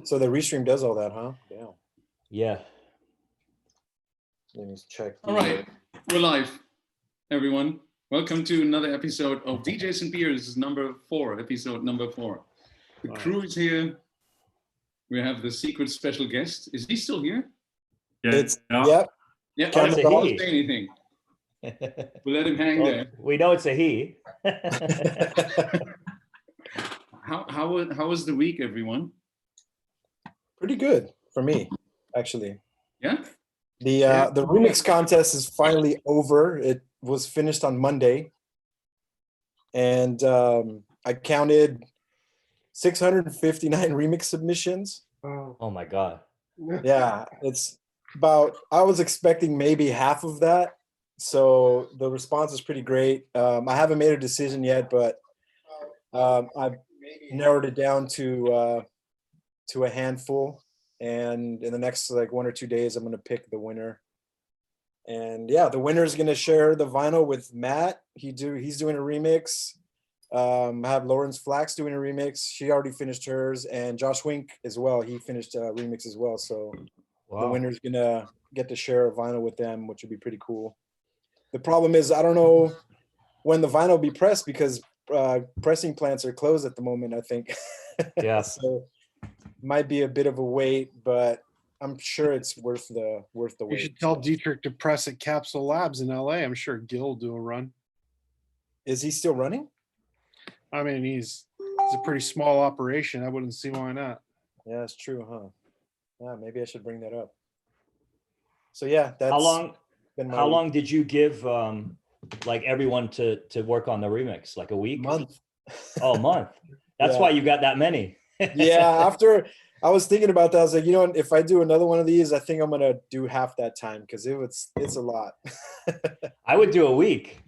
So the restream does all that, huh? Yeah. Yeah. Let me check. All right, we're live, everyone. Welcome to another episode of DJs and Beers. This is episode number 4. The crew is here. We have the secret special guest. Is he still here? Yeah. Yep. Yeah. Oh, it's a don't he. say anything. We'll let him hang Well, there. we know it's a he. How was the week, everyone? Pretty good for me, actually. Yeah. The remix contest is finally over. It was finished on Monday, and I counted 659 remix submissions. Oh my God. Yeah, it's about. I was expecting maybe half of that, so the response is pretty great. I haven't made a decision yet, but I've narrowed it down to a handful. And in the next like 1 or 2 days, I'm going to pick the winner. And yeah, the winner is going to share the vinyl with Matt. He's doing a remix. I have Lawrence Flax doing a remix. She already finished hers, and Josh Wink as well. He finished a remix as well. So the winner's going to get to share a vinyl with them, which would be pretty cool. The problem is I don't know when the vinyl will be pressed because pressing plants are closed at the moment, I think. Yeah. So might be a bit of a wait, but I'm sure it's worth the wait. You should tell Dietrich to press at Capsule Labs in LA. I'm sure Gil will do a run. Is he still running? I mean, it's a pretty small operation. I wouldn't see why not. Yeah, that's true, huh? Yeah, maybe I should bring that up. So yeah, that's How long did you give like everyone to work on the remix? Like a week? Month. Oh, a month. That's why you got that many. Yeah, after I was thinking about that, I was like, if I do another one of these, I think I'm gonna do half that time because it's a lot. I would do a week.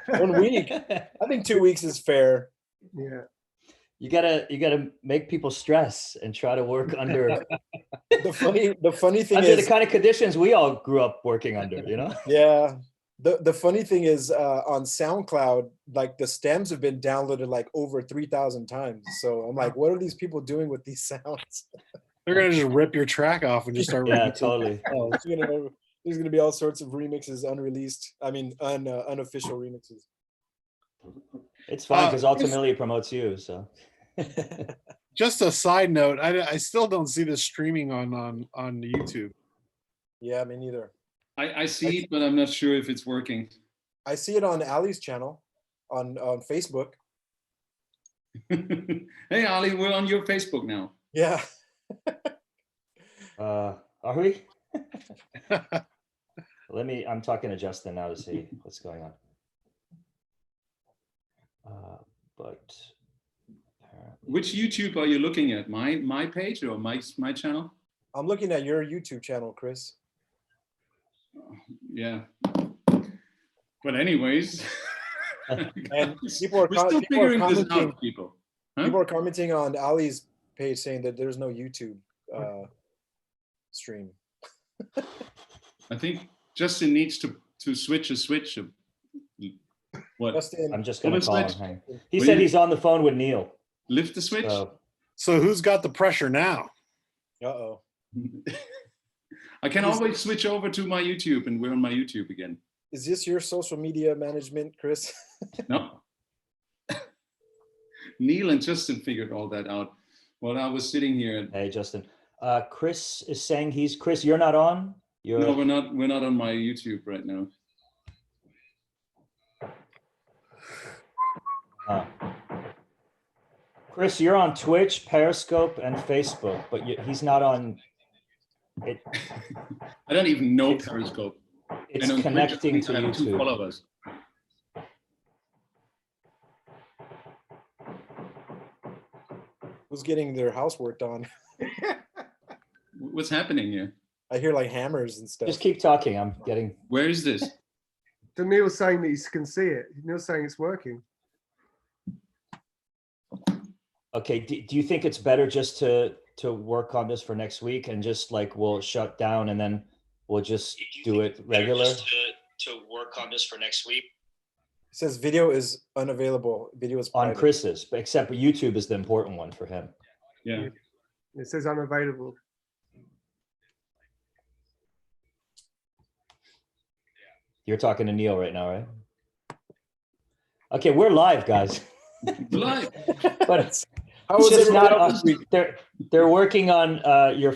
1 week. I think 2 weeks is fair. Yeah. You gotta make people stress and try to work under The funny thing under is the kind of conditions we all grew up working under, Yeah. The funny thing is on SoundCloud, like the stems have been downloaded like over 3,000 times. So I'm like, what are these people doing with these sounds? They're going to just rip your track off and just start Yeah, totally. There's gonna be all sorts of remixes unreleased. I mean, unofficial remixes. It's fine because ultimately it promotes you. So just a side note, I still don't see this streaming on YouTube. Yeah, me neither. I see it, but I'm not sure if it's working. I see it on Ali's channel on Facebook. Hey Ali, we're on your Facebook now. Yeah. are we? I'm talking to Justin now to see what's going on. But which YouTube are you looking at? My page or my channel? I'm looking at your YouTube channel, Chris. Yeah. But anyways, and people are figuring this out. People are commenting on Ali's page saying that there's no YouTube stream. I think Justin needs to switch a switch. What? Justin, I'm just gonna call him. He said he's on the phone with Neil. Lift the switch. So who's got the pressure now? Uh-oh. I can always switch over to my YouTube, and we're on my YouTube again. Is this your social media management, Chris? No. Neil and Justin figured all that out while I was sitting here. Hey, Justin. Chris is saying Chris, you're not on? No, we're not on my YouTube right now. Chris, you're on Twitch, Periscope, and Facebook, but he's not on it. I don't even know Periscope. It's connecting to YouTube. 2 followers. Who's getting their housework done? What's happening here? I hear like hammers and stuff. Just keep talking. I'm getting. Where is this? So Neil's saying that you can see it. Neil's saying it's working. Okay. Do you think it's better just to work on this for next week and just like we'll shut down and then we'll just do it regular? To work on this for next week. It says video is unavailable. Video is private. On Chris's, but except YouTube is the important one for him. Yeah. It says unavailable. You're talking to Neil right now, right? Okay, we're live, guys. Live. But it's How was just everybody not else on. this week? They're working on your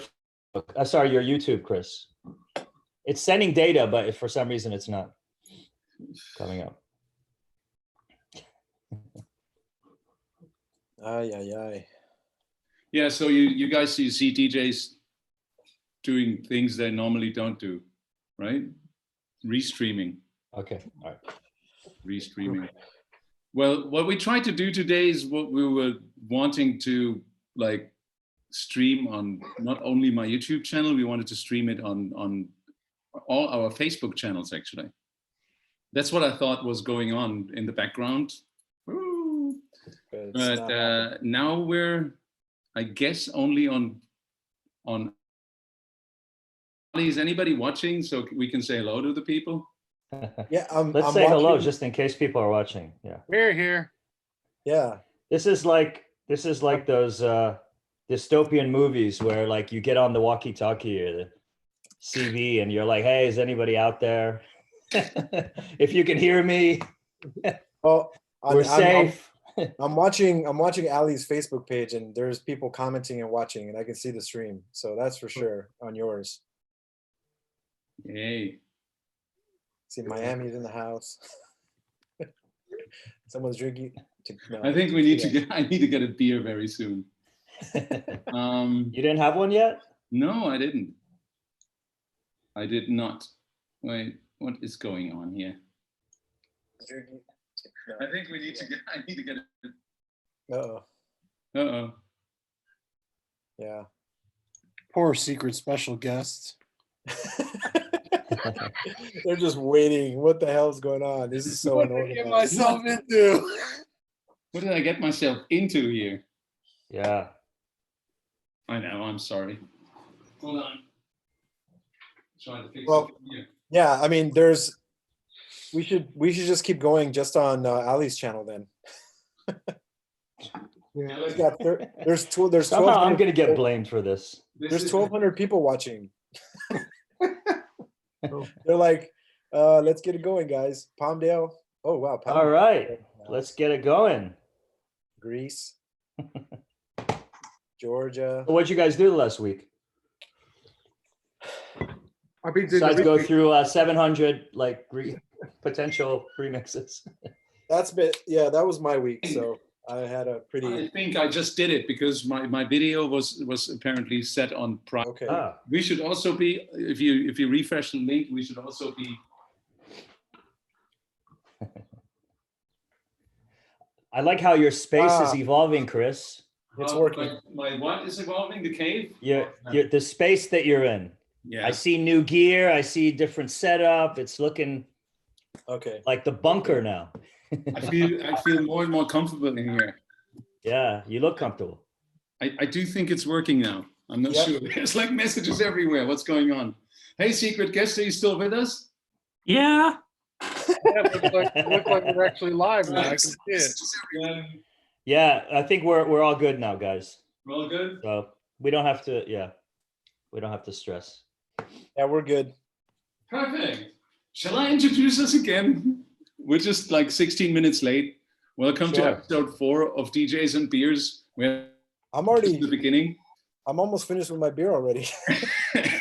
sorry, your YouTube, Chris. It's sending data, but for some reason it's not coming up. Ay, ay, ay. Yeah, so you guys you see DJs doing things they normally don't do, right? Restreaming. Okay, all right. Restreaming. Well, what we tried to do today is what we were wanting to like stream on not only my YouTube channel, we wanted to stream it on all our Facebook channels actually. That's what I thought was going on in the background. Woo. But now we're, I guess, only on. Is anybody watching so we can say hello to the people? Yeah, Let's I'm say hello watching- just in case people are watching. Yeah. We're here. Yeah, This is like those dystopian movies where like you get on the walkie-talkie or the CV and you're like, hey, is anybody out there? If you can hear me, well, we're safe. I'm watching Ali's Facebook page, and there's people commenting and watching, and I can see the stream. So that's for sure on yours. Hey. See, Miami's in the house. Someone's drinking. No. I think we need to get. I need to get a beer very soon. You didn't have one yet? No, I didn't. I did not. Wait, what is going on here? I think we need to get. I need to get. Uh-oh. Uh-oh. Yeah. Poor secret special guest. They're just waiting. What the hell's going on? This is so What did I get unorganized. myself into? What did I get myself into here? Yeah. I know. I'm sorry. Hold on. Trying to fix Well, it here. Yeah, I mean, we should just keep going just on Ali's channel then. Yeah. He's got there's Somehow I'm 1,200 gonna get people- blamed for this. There's 1,200 people watching. Oh. They're like, let's get it going, guys. Palmdale. Oh wow. All Palmdale. right, let's get it going. Greece. Georgia. So what'd you guys do last week? I've been doing Besides the go remix. through 700 like potential remixes. Yeah, that was my week. So I had a I pretty think I just did it because my video was apparently set on private. okay. Ah, We should also be, if you refresh the link, we should also be. I like how your space is Ah. evolving, Chris. It's working. My what is evolving? The cave? You're the space that you're in. Yeah. I see new gear. I see different setup. It's looking Okay. like the bunker now. I feel more and more comfortable in here. Yeah, you look comfortable. I do think it's working now. I'm not Yep. sure. There's like messages everywhere. What's going on? Hey, secret guest, are you still with us? Yeah. Yeah, it look like we're actually live now. I can see it. Yeah, I think we're all good now, guys. We're all good? So we don't have to. Yeah, we don't have to stress. Yeah, we're good. Perfect. Shall I introduce us again? We're just like 16 minutes late. Welcome to Sure. episode 4 of DJs and Beers. We're I'm at already. the beginning. I'm almost finished with my beer already.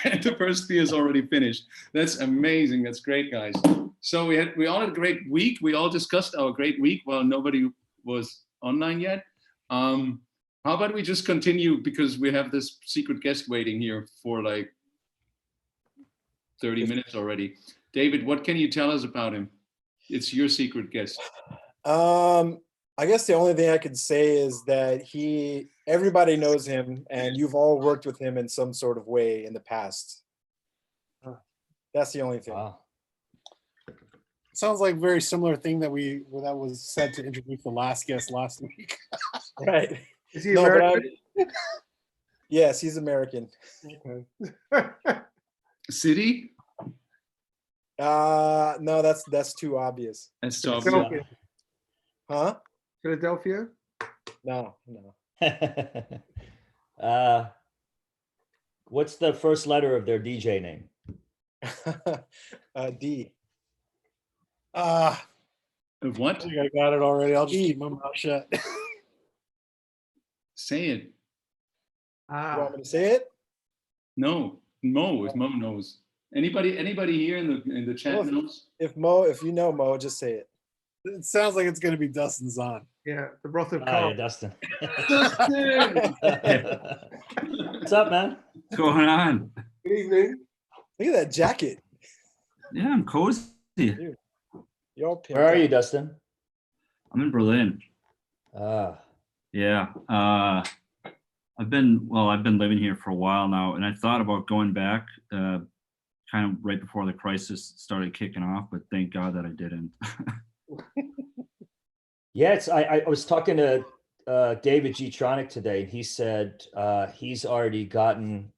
And the first beer is already finished. That's amazing. That's great, guys. So we all had a great week. We all discussed our great week while nobody was online yet. How about we just continue because we have this secret guest waiting here for like 30 minutes already. David, what can you tell us about him? It's your secret guest. I guess the only thing I could say is that everybody knows him, and you've all worked with him in some sort of way in the past. That's the only thing. Wow. Sounds like a very similar thing that was said to introduce the last guest last week. Right. Is he No, but American? Yes, he's American. City? No, that's too obvious. That's tough. Philadelphia. Huh? Philadelphia? No. What's the first letter of their DJ name? D. Ah, Of I what? think I got it already. I'll just keep my mouth shut. Say it. You Ah, want me to say it? No, Mo. If Mo knows. Anybody here in the chat Well, knows? If you know Mo, just say it. It sounds like it's going to be Dustin's on. yeah, the broth of Oh, Khan. yeah, Dustin. Dustin! What's up, man? What's going on? Good evening. Look at that jacket. Yeah, I'm cozy. You're all pimped Where are you, out. Dustin? I'm in Berlin. Ah, Yeah. I've been living here for a while now, and I thought about going back kind of right before the crisis started kicking off, but thank God that I didn't. yeah. I was talking to David G. Tronic today, and he said he's already gotten.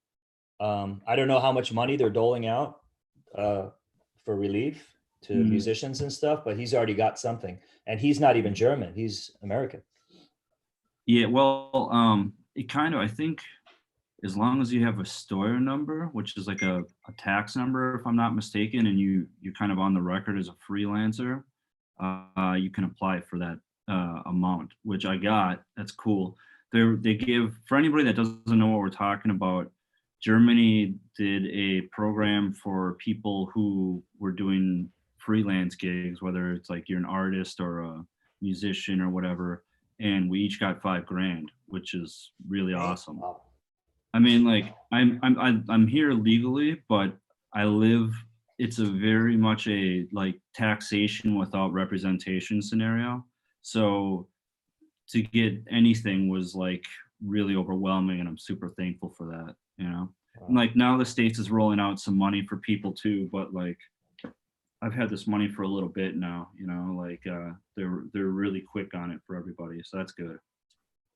I don't know how much money they're doling out for relief to Mm. musicians and stuff, but he's already got something, and he's not even German; he's American. Yeah, well, it kind of, I think as long as you have a Steuer number, which is like a tax number, if I'm not mistaken, and you're kind of on the record as a freelancer, you can apply for that amount, which I got. That's cool. They give, for anybody that doesn't know what we're talking about, Germany did a program for people who were doing freelance gigs, whether it's like you're an artist or a musician or whatever, and we each got $5,000, which is really awesome. Wow. I mean, like I'm here legally, but I live. It's a very much a like taxation without representation scenario. So to get anything was like really overwhelming, and I'm super thankful for that. You know, Wow. and like now the states is rolling out some money for people too, but like I've had this money for a little bit now. You know, like they're really quick on it for everybody, so that's good.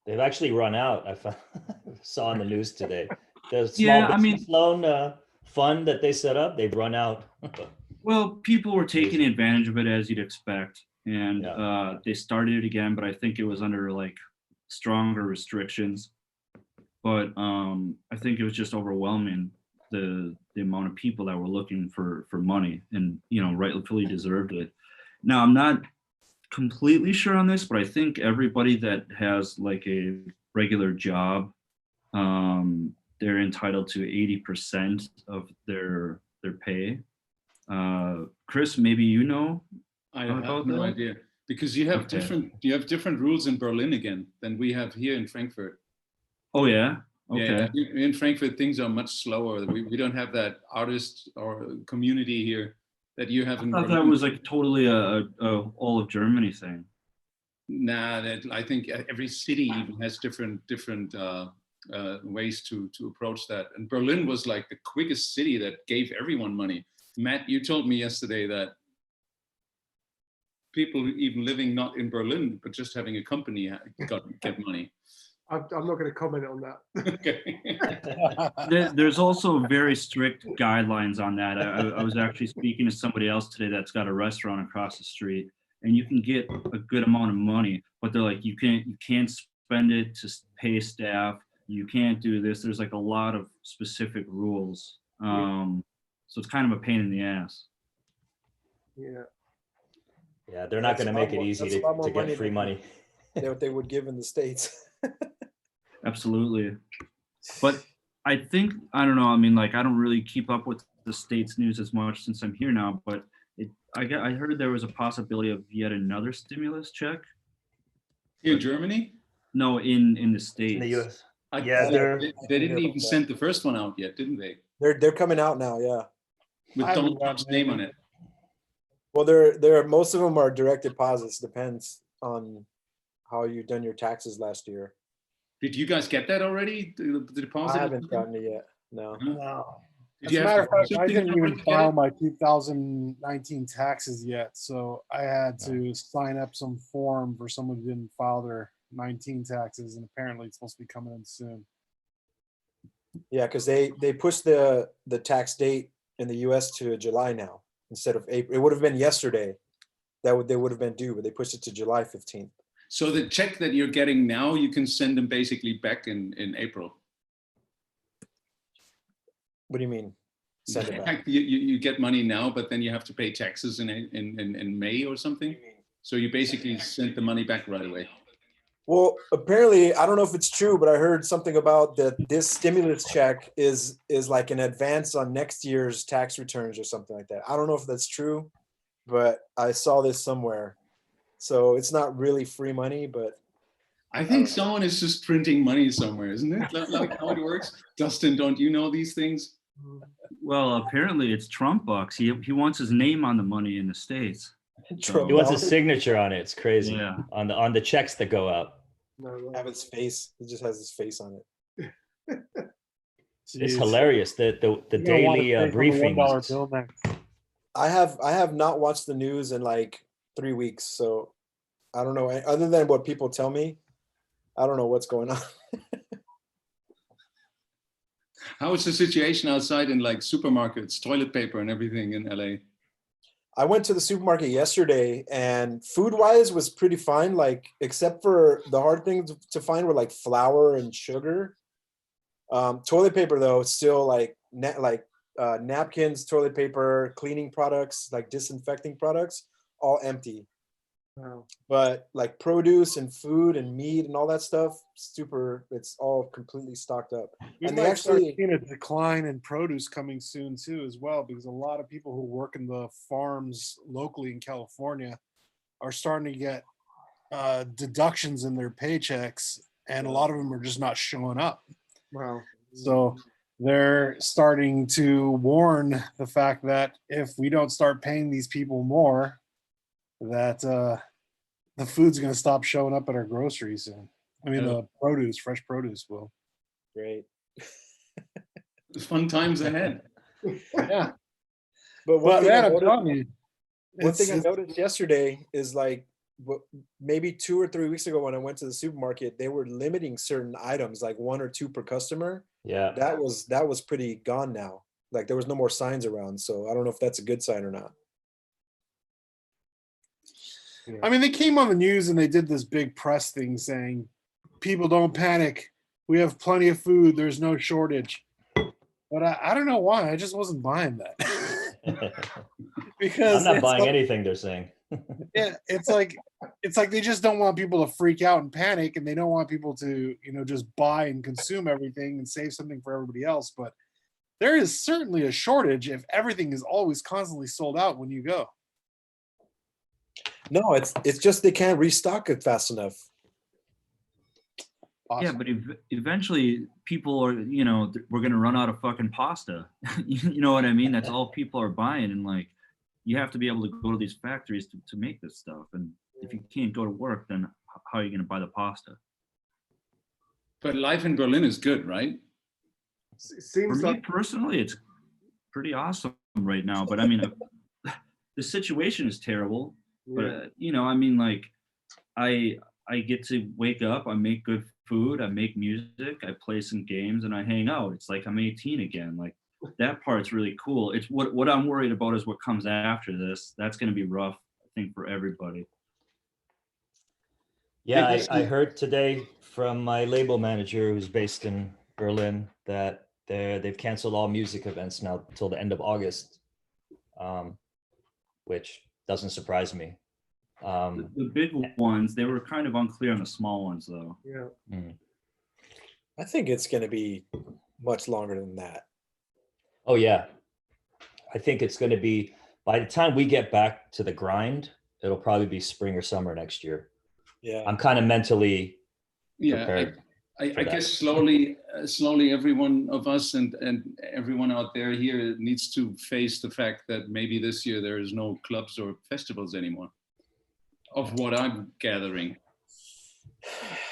They've actually run out. Saw on the news today. The small Yeah, I mean- business loan fund that they set up, they've run out. Well, people were taking Crazy. advantage of it as you'd expect, and Yeah. they started it again, but I think it was under like stronger restrictions. But I think it was just overwhelming the amount of people that were looking for money, and rightfully deserved it. Now I'm not completely sure on this, but I think everybody that has like a regular job, they're entitled to 80% of their pay. Chris, maybe you know I have about no that? idea because you have Okay. different rules in Berlin again than we have here in Frankfurt. Oh yeah. Okay. Yeah, in Frankfurt things are much slower. We don't have that artist or community here that you have I in thought Berlin. that was like totally a all of Germany thing. Nah, I think every city even has different ways to approach that. And Berlin was like the quickest city that gave everyone money. Matt, you told me yesterday that people even living not in Berlin but just having a company get money. I'm not going to comment on that. Okay. There's also very strict guidelines on that. I was actually speaking to somebody else today that's got a restaurant across the street, and you can get a good amount of money, but they're like, you can't spend it to pay staff. You can't do this. There's like a lot of specific rules. So it's kind of a pain in the ass. Yeah. Yeah, they're not That's going to a lot make it more- easy that's a lot more to get money free than- money. What they would give in the States. Absolutely. But I think, I don't know, I mean, like, I don't really keep up with the state's news as much since I'm here now, but I heard there was a possibility of yet another stimulus check. Here in Germany? No, in the States. In the U.S. I- Yeah, they're- they didn't hear even about send the first one out yet, didn't they? They're coming out now, yeah. With I haven't Donald gotten Trump's name on any. it. Well, they're most of them are direct deposits. Depends on how you done your taxes last year. Did you guys get that already? The deposit? I haven't gotten it yet. No. No. Did As you a have matter of to do fact, I something didn't in order even to get file it? my 2019 taxes yet, so I had to sign up some form for someone who didn't file their 19 taxes, and apparently it's supposed to be coming in soon. Yeah, because they pushed the tax date in the U.S. to July now instead of April. It would have been yesterday they would have been due, but they pushed it to July 15th. So the check that you're getting now, you can send them basically back in April. What do you mean? Send it back. Like you get money now, but then you have to pay taxes in May or something. So you basically send the money back right away. Well, apparently, I don't know if it's true, but I heard something about that this stimulus check is like an advance on next year's tax returns or something like that. I don't know if that's true, but I saw this somewhere. So it's not really free money, but I think someone is just printing money somewhere, isn't it? Like how it works. Dustin, don't you know these things? Well, apparently it's Trump bucks. He wants his name on the money in the States. Trump He wants a dollars signature on it. It's crazy. Yeah. On the checks that go out. have his face. It just has his face on it. It's Jeez. hilarious. The You're gonna wanna daily pay for the $1 briefings. bill next. I have not watched the news in like 3 weeks, so I don't know. Other than what people tell me, I don't know what's going on. How is the situation outside in like supermarkets, toilet paper and everything in LA? I went to the supermarket yesterday, and food-wise was pretty fine. Like, except for the hard things to find were like flour and sugar. Toilet paper though, still like napkins, toilet paper, cleaning products, like disinfecting products, all empty. Wow. But like produce and food and meat and all that stuff, it's all completely stocked up. We And they might start actually, seeing a decline in produce coming soon too, as well, because a lot of people who work in the farms locally in California are starting to get deductions in their paychecks, and a lot of them are just not showing up. Wow. So they're starting to warn the fact that if we don't start paying these people more, that the food's going to stop showing up at our groceries soon. I mean, the produce, fresh produce will. great. Fun times ahead. Yeah. But one But thing I man, I'm noticed, telling you, one thing I it's- noticed yesterday is like maybe 2 or 3 weeks ago when I went to the supermarket, they were limiting certain items, like 1 or 2 per customer. Yeah. That was pretty gone now. Like there was no more signs around. So I don't know if that's a good sign or not. I mean, they came on the news and they did this big press thing saying, people don't panic. We have plenty of food. There's no shortage. But I don't know why. I just wasn't buying that. Because I'm not it's buying like, anything they're saying. yeah, it's like they just don't want people to freak out and panic, and they don't want people to, just buy and consume everything and save something for everybody else. But there is certainly a shortage if everything is always constantly sold out when you go. No, it's just they can't restock it fast enough. Yeah, but eventually people are, we're going to run out of fucking pasta. You know what I mean? That's all people are buying. And like, you have to be able to go to these factories to make this stuff. And if you can't go to work, then how are you going to buy the pasta? But life in Berlin is good, right? It For seems me like personally, it's pretty awesome right now. But I mean, the situation is terrible. But, I mean, like, I get to wake up, I make good food, I make music, I play some games, and I hang out. It's like I'm 18 again. Like that part's really cool. It's what I'm worried about is what comes after this. That's going to be rough, I think, for everybody. Yeah, I heard today from my label manager who's based in Berlin that they've canceled all music events now till the end of August, which doesn't surprise me. The big ones, they were kind of unclear on the small ones, though. yeah. I think it's going to be much longer than that. Oh yeah, I think it's going to be, by the time we get back to the grind, it'll probably be spring or summer next year. Yeah. I'm kind of mentally prepared. I guess slowly every one of us and everyone out there here needs to face the fact that maybe this year there is no clubs or festivals anymore, of what I'm gathering.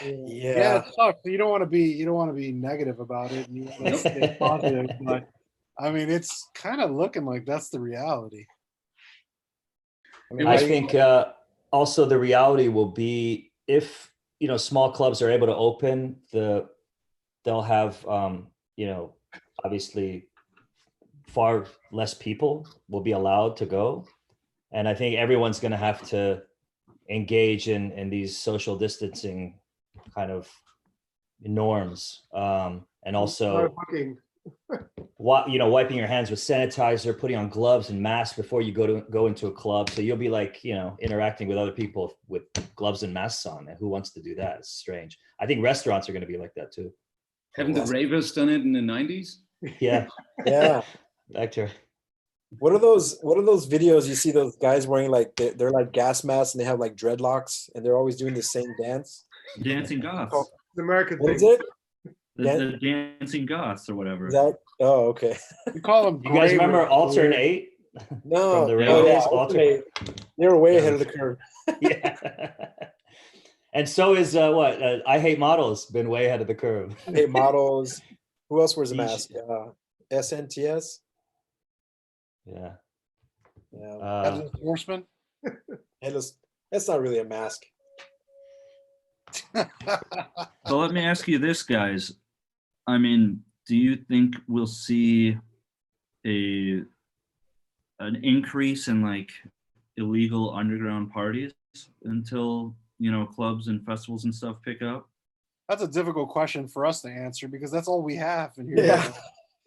Yeah. It sucks. You don't want to be negative about it, and you want to stay positive. But I mean, it's kind of looking like that's the reality. I think also the reality will be if small clubs are able to open, they'll have obviously far less people will be allowed to go, and I think everyone's going to have to engage in these social distancing kind of norms, and also Fucking. what wiping your hands with sanitizer, putting on gloves and masks before you go into a club. So you'll be like, interacting with other people with gloves and masks on. And who wants to do that? It's strange. I think restaurants are going to be like that too. Haven't the ravers done it in the 90s? Yeah. Yeah. Back to What are those videos you see those guys wearing like they're like gas masks and they have like dreadlocks and they're always doing the same dance? Dancing goths. The American What is thing. it? The dancing goths or whatever. Is that? Oh, okay. We call them. you guys remember Alternate? No. From the Oh, yeah. Ravens, Alternate. They were way ahead of the curve. Yeah. And so is I Hate Models been way ahead of the curve. Hey, models. Who else wears a mask? SNTS. Yeah. Yeah. Headless Horseman. Headless. That's not really a mask. So let me ask you this, guys. I mean, do you think we'll see an increase in like illegal underground parties until clubs and festivals and stuff pick up? That's a difficult question for us to answer because that's all we have in here. Yeah.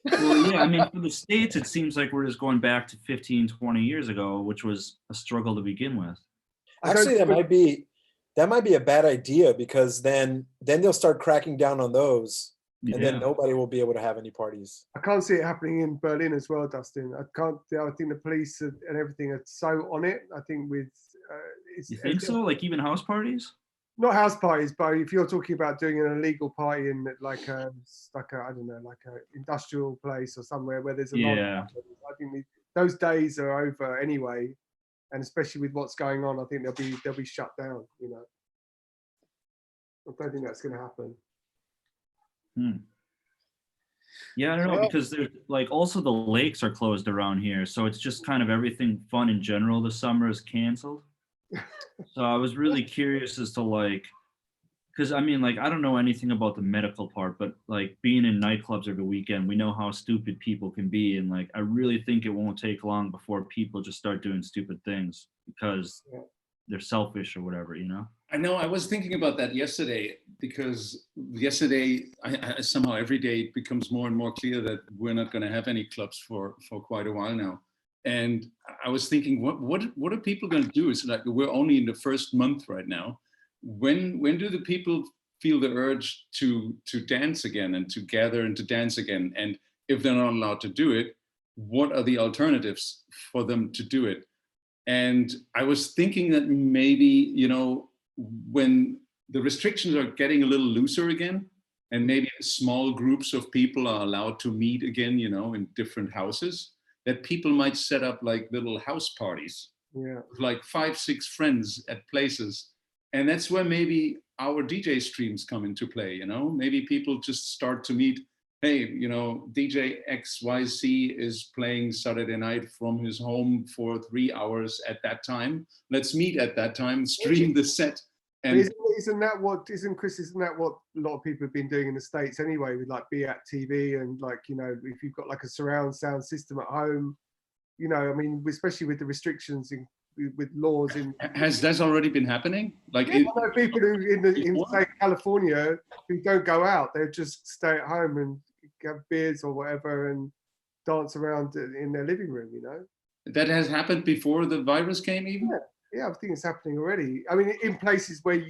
Well, yeah, I mean, for the States, it seems like we're just going back to 15, 20 years ago, which was a struggle to begin with. Actually, that might be a bad idea because then they'll start cracking down on those, and then nobody will be able to have any parties. I can't see it happening in Berlin as well, Dustin. I think the police and everything are so on it. I think with You think so? Like even house parties? Not house parties, but if you're talking about doing an illegal party in like a I don't know, like a industrial place or somewhere where there's a lot. Yeah. I think those days are over anyway, and especially with what's going on, I think they'll be shut down. I don't think that's going to happen. Yeah, I don't know, because there's like also the lakes are closed around here, so it's just kind of everything fun in general this summer is canceled. So I was really curious as to like, because I mean, like I don't know anything about the medical part, but like being in nightclubs every weekend, we know how stupid people can be, and like I really think it won't take long before people just start doing stupid things because they're selfish or whatever, I know. I was thinking about that yesterday because yesterday, I somehow every day it becomes more and more clear that we're not going to have any clubs for quite a while now. And I was thinking, what are people going to do? It's like we're only in the first month right now. When do the people feel the urge to dance again and to gather and to dance again? And if they're not allowed to do it, what are the alternatives for them to do it? And I was thinking that maybe, when the restrictions are getting a little looser again, and maybe small groups of people are allowed to meet again, in different houses, that people might set up like little house parties, with like 5-6 friends at places. And that's where maybe our DJ streams come into play, maybe people just start to meet, hey, DJ XYZ is playing Saturday night from his home for 3 hours at that time. Let's meet at that time, stream the set. And isn't that what a lot of people have been doing in the States anyway, with like Be At TV and like, if you've got like a surround sound system at home, I mean, especially with the restrictions with laws in. Has that already been happening? Like I know people who in say California who don't go out, they just stay at home and have beers or whatever and dance around in their living room, That has happened before the virus came even? Yeah, I think it's happening already. I mean, in places where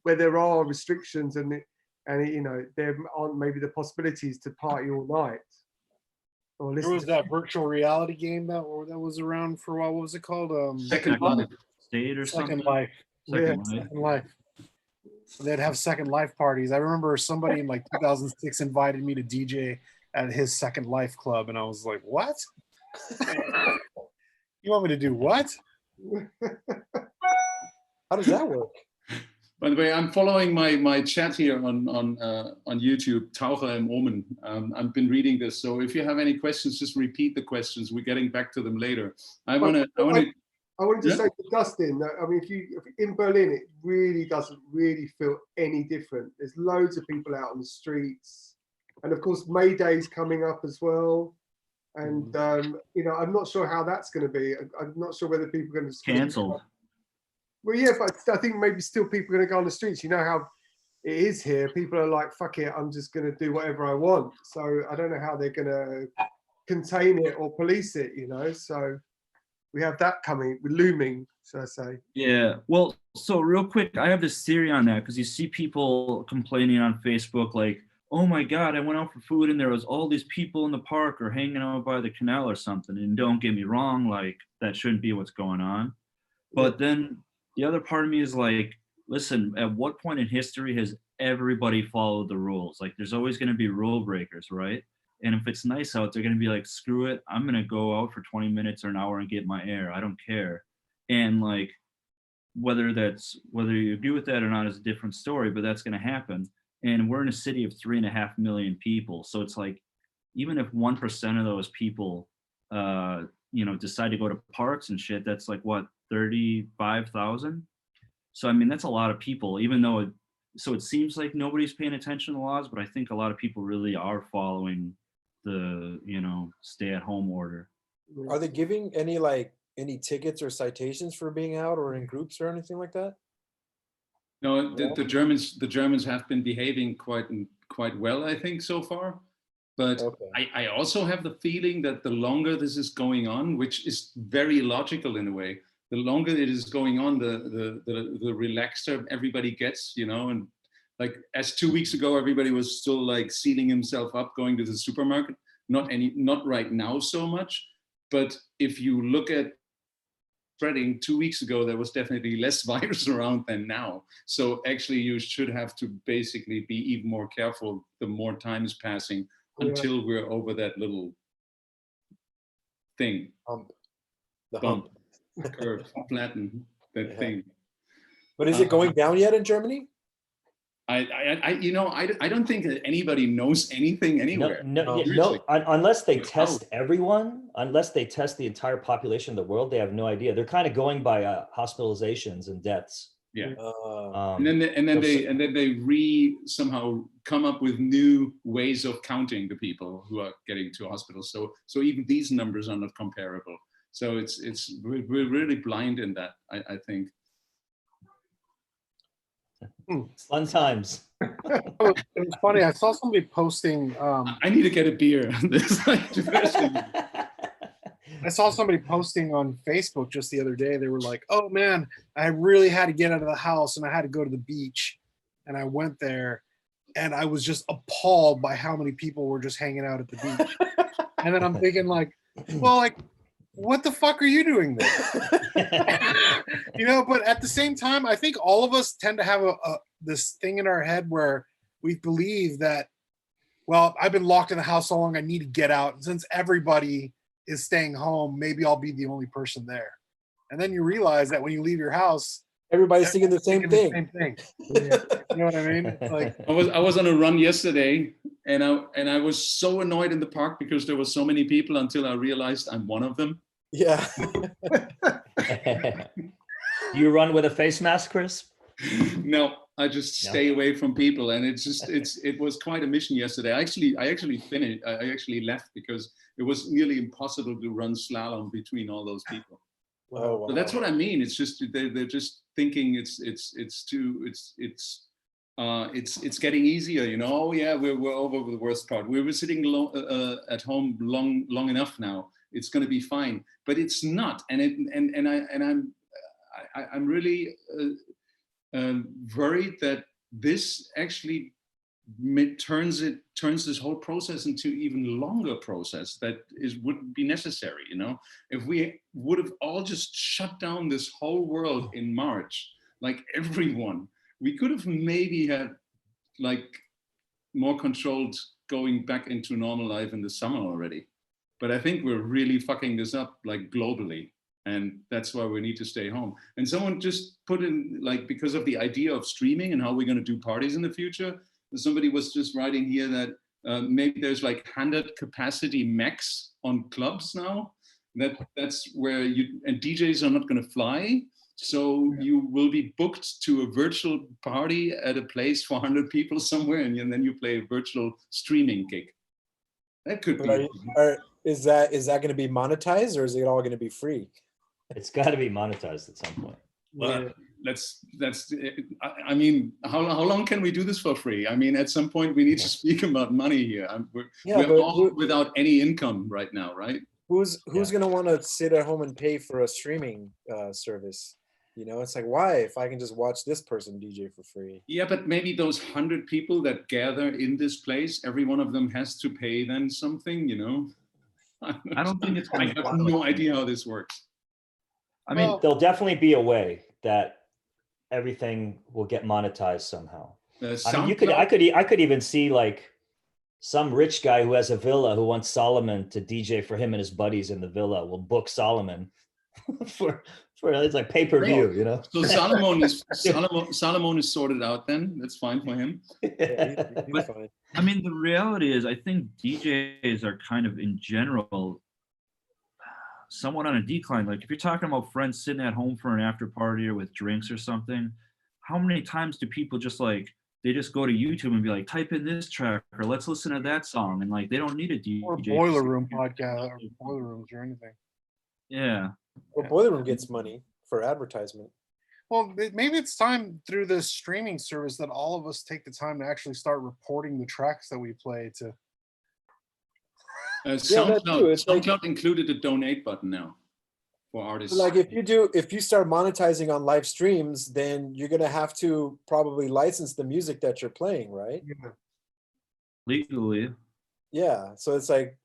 where there are restrictions and there aren't maybe the possibilities to party all night. There was that virtual reality game that was around for a while. What was it called? Second Life. State or something? Second Life. Second Life. They'd have Second Life parties. I remember somebody in like 2006 invited me to DJ at his Second Life club, and I was like, "What? You want me to do what? How does that work?" By the way, I'm following my chat here on YouTube, Taucher im Omen. I've been reading this, so if you have any questions, just repeat the questions. We're getting back to them later. I wanted to say to Dustin that, I mean, if in Berlin, it really doesn't really feel any different. There's loads of people out on the streets, and of course, May Day's coming up as well. And I'm not sure how that's going to be. I'm not sure whether people are going to Cancelled. Well, yeah, but I think maybe still people are going to go on the streets. You know how it is here, people are like, fuck it, I'm just going to do whatever I want. So I don't know how they're going to contain it or police it, you know. So we have that coming, looming, should I say. Yeah. Well, so real quick, I have this theory on that because you see people complaining on Facebook like, oh my God, I went out for food and there was all these people in the park or hanging out by the canal or something. And don't get me wrong, like that shouldn't be what's going on. But then the other part of me is like, listen, at what point in history has everybody followed the rules? Like there's always going to be rule breakers, right? And if it's nice out, they're going to be like, screw it, I'm going to go out for 20 minutes or an hour and get my air. I don't care. And like, whether you agree with that or not is a different story, but that's going to happen. And we're in a city of 3.5 million people. So it's like, even if 1% of those people, decide to go to parks and shit, that's like what, 35,000? So, I mean, that's a lot of people, even though so it seems like nobody's paying attention to the laws, but I think a lot of people really are following the, stay at home order. Are they giving any tickets or citations for being out or in groups or anything like that? No, the Germans have been behaving quite well, I think, so far. But Okay. I also have the feeling that the longer this is going on, which is very logical in a way, the longer it is going on, the relaxer everybody gets, and like as 2 weeks ago, everybody was still like sealing himself up, going to the supermarket. Not right now so much, but if you look at spreading 2 weeks ago, there was definitely less virus around than now. So actually you should have to basically be even more careful the more time is passing until we're over that little thing. The Bump, hump. curve, flatten that thing. But is it going down yet in Germany? I don't think that anybody knows anything anywhere. Unless they test everyone, unless they test the entire population of the world, they have no idea. They're kind of going by hospitalizations and deaths. Yeah. And then they somehow come up with new ways of counting the people who are getting to hospitals. So even these numbers are not comparable. So we're really blind in that, I think. Fun times. It was funny. I saw somebody posting. I need to get a beer. I saw somebody posting on Facebook just the other day. They were like, "Oh man, I really had to get out of the house and I had to go to the beach." And I went there, and I was just appalled by how many people were just hanging out at the beach. And then I'm thinking, like, well, like, what the fuck are you doing there? But at the same time, I think all of us tend to have this thing in our head where we believe that, well, I've been locked in the house so long, I need to get out. And since everybody is staying home, maybe I'll be the only person there. And then you realize that when you leave your house, everybody's thinking the same thing. Yeah. You know what I mean? It's like I was on a run yesterday, and I was so annoyed in the park because there were so many people until I realized I'm one of them. Yeah. You run with a face mask, Chris? No, I just stay away from people, and it was quite a mission yesterday. I actually finished. I actually left because it was nearly impossible to run slalom between all those people. Wow. So that's what I mean. It's just they're just thinking it's getting easier. Oh yeah, we're over the worst part. We were sitting at home long enough now. It's going to be fine, but it's not. And I'm really worried that this actually turns this whole process into even longer process that wouldn't be necessary. If we would have all just shut down this whole world in March, like everyone, we could have maybe had like more controlled going back into normal life in the summer already. But I think we're really fucking this up like globally. And that's why we need to stay home. And someone just put in, like, because of the idea of streaming and how we're going to do parties in the future, somebody was just writing here that maybe there's like 100 capacity max on clubs now. That's where and DJs are not going to fly. So you will be booked to a virtual party at a place for 100 people somewhere, and then you play a virtual streaming gig. That could be. Is that going to be monetized, or is it all going to be free? It's got to be monetized at some point. Well, I mean, how long can we do this for free? I mean, at some point we need to speak about money here. We're but all without any income right now, right? who's gonna want to sit at home and pay for a streaming service? You know, it's like, why, if I can just watch this person DJ for free? Yeah, but maybe those 100 people that gather in this place, every one of them has to pay then something, you know? I don't think it's I gonna have no idea how this works. I mean, There'll definitely be a way that everything will get monetized somehow. I mean, I could even see like some rich guy who has a villa who wants Solomon to DJ for him and his buddies in the villa will book Solomon for it's like pay-per-view, you know. So Solomon is sorted out then. That's fine for him. Yeah, he's But- fine. I mean, the reality is, I think DJs are kind of in general somewhat on a decline. Like if you're talking about friends sitting at home for an after party or with drinks or something, how many times do people just like, they just go to YouTube and be like, type in this track or let's listen to that song, and like they don't need a DJ. Or Boiler Room podcast or Boiler Rooms or anything. Yeah. Well, Boiler Room gets money for advertisement. Well, maybe it's time through this streaming service that all of us take the time to actually start reporting the tracks that we play to. SoundCloud included a donate button now for artists. Like if you start monetizing on live streams, then you're gonna have to probably license the music that you're playing, right? Yeah. Legally. Yeah. So it's like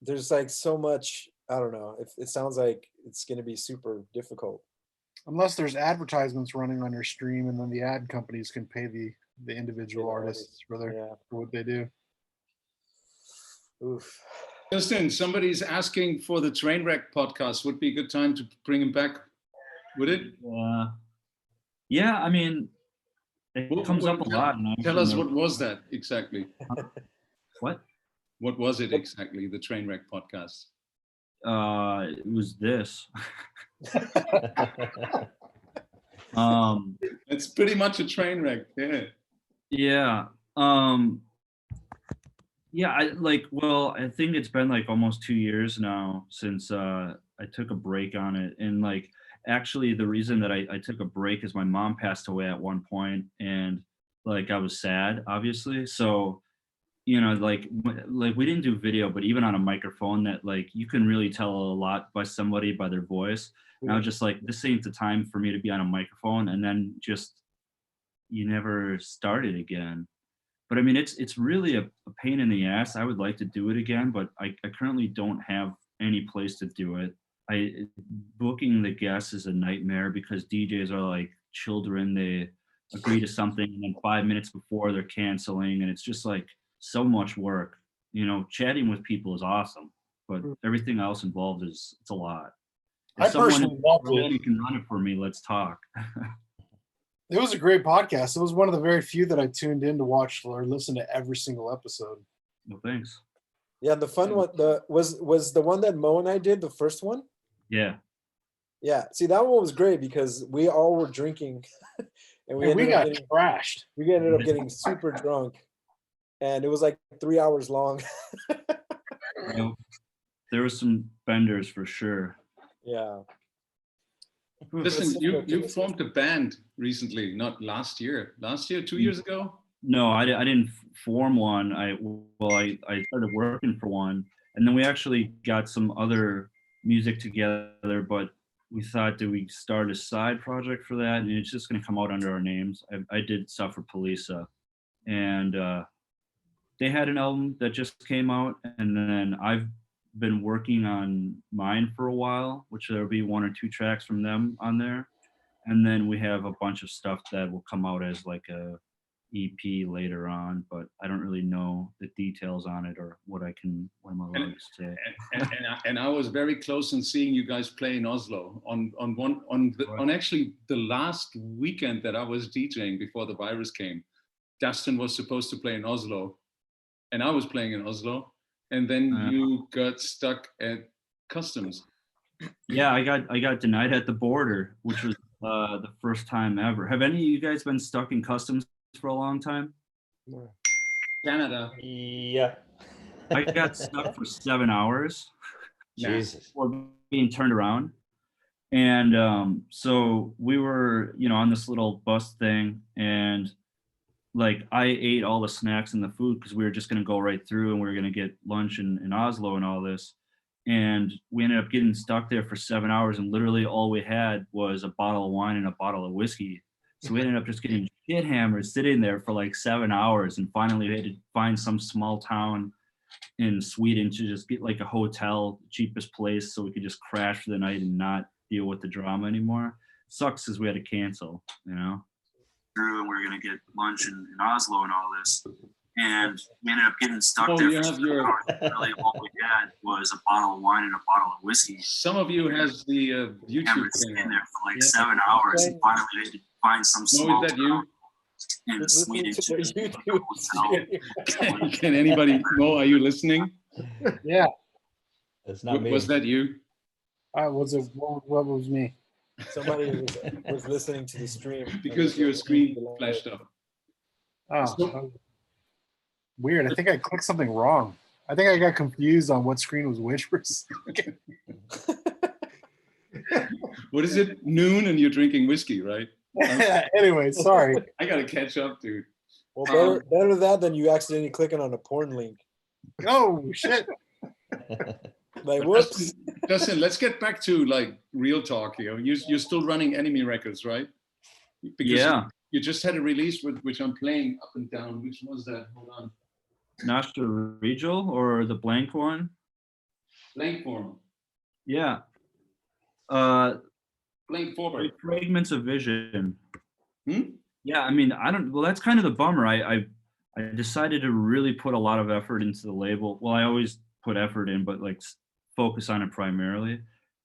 there's like so much. I don't know. It sounds like it's gonna be super difficult. Unless there's advertisements running on your stream, and then the ad companies can pay the individual artists for what they do. Oof. Justin, somebody's asking for the Trainwreck podcast. Would be a good time to bring him back, would it? Yeah, I mean, it comes up a lot. Tell us, what was that exactly? What? What was it exactly, the Trainwreck podcast? It was this. It's pretty much a train wreck. Yeah. Yeah. Yeah, I think it's been like almost 2 years now since I took a break on it. And like, actually the reason that I took a break is my mom passed away at one point, and like I was sad, obviously. So, you know, like we didn't do video, but even on a microphone, that like you can really tell a lot by somebody by their voice. And I was just like, this ain't the time for me to be on a microphone. And then just, you never started again. But I mean, it's really a pain in the ass. I would like to do it again, but I currently don't have any place to do it. Booking the guests is a nightmare because DJs are like children. They agree to something and then 5 minutes before they're canceling, and it's just like so much work. You know, chatting with people is awesome, but everything else involved it's a lot. If I personally loved it. You can run it for me. Let's talk. It was a great podcast. It was one of the very few that I tuned in to watch or listen to every single episode. Well, thanks. Yeah, the fun one was the one that Mo and I did, the first one. Yeah. Yeah. See, that one was great because we all were drinking and we got trashed. We ended up getting super drunk. And it was like 3 hours long. You know, there were some benders for sure. Yeah. Listen, you formed a band recently, not last year. Last year, 2 years ago? No, I didn't form one. I started working for one, and then we actually got some other music together, but we thought, do we start a side project for that? And it's just going to come out under our names. I did stuff for Polisa, and they had an album that just came out, and then I've been working on mine for a while, which there'll be 1 or 2 tracks from them on there. And then we have a bunch of stuff that will come out as like a EP later on, but I don't really know the details on it or what am I allowed to say. And I was very close in seeing you guys play in Oslo on actually the last weekend that I was DJing before the virus came. Dustin was supposed to play in Oslo, and I was playing in Oslo. And then you got stuck at customs. Yeah, I got denied at the border, which was the first time ever. Have any of you guys been stuck in customs for a long time? Canada. Yeah. I got stuck for 7 hours. Jesus. Before being turned around. And so we were, on this little bus thing, and like I ate all the snacks and the food because we were just gonna go right through and we were gonna get lunch in Oslo and all this. And we ended up getting stuck there for 7 hours, and literally all we had was a bottle of wine and a bottle of whiskey. So we ended up just getting shit hammered sitting there for like 7 hours, and finally we had to find some small town in Sweden to just get like a hotel, cheapest place, so we could just crash for the night and not deal with the drama anymore. Sucks because we had to cancel, Through, and we were gonna get lunch in Oslo and all this, and we ended up getting stuck Oh, there you for have 7 your- hours. Really, all we had was a bottle of wine and a bottle of whiskey. Some of you has the And YouTube we're sitting thing. there for like Yeah. 7 hours, and finally we had to find some Mo, small is that you? town in Listening Sweden to to the just get a YouTube hotel. stream. Can anybody, Mo, are you listening? Yeah. It's not me. Was that you? Was it what was me? Somebody was listening to the stream. Because your screen flashed up. Oh, So- weird. I think I clicked something wrong. I think I got confused on what screen was which. What is it? Noon and you're drinking whiskey, right? Anyway, sorry. I gotta catch up, dude. Well, better that than you accidentally clicking on a porn link. Oh shit. Like, whoops. Justin, let's get back to like real talk here. You're still running Enemy Records, right? Because Yeah, you just had a release which I'm playing up and down. Which was that? Hold on. Nostra Regal or the blank one. Blank form. Yeah. Blank forward. Fragments of Vision. Hmm? Yeah, I mean, well, that's kind of the bummer. I decided to really put a lot of effort into the label. Well, I always put effort in, but like focus on it primarily.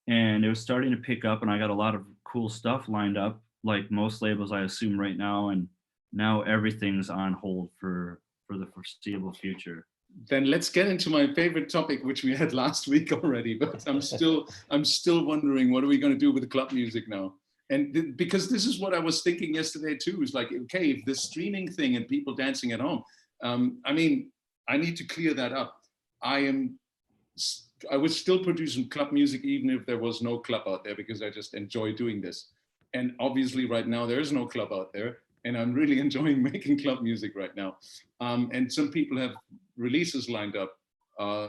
And it was starting to pick up, and I got a lot of cool stuff lined up, like most labels, I assume, right now. And now everything's on hold for the foreseeable future. Then let's get into my favorite topic, which we had last week already. But I'm still wondering, what are we going to do with the club music now? And because this is what I was thinking yesterday too. Is like, okay, if the streaming thing and people dancing at home, I mean, I need to clear that up. I would still produce some club music even if there was no club out there, because I just enjoy doing this. And obviously right now there is no club out there, and I'm really enjoying making club music right now. And some people have releases lined up.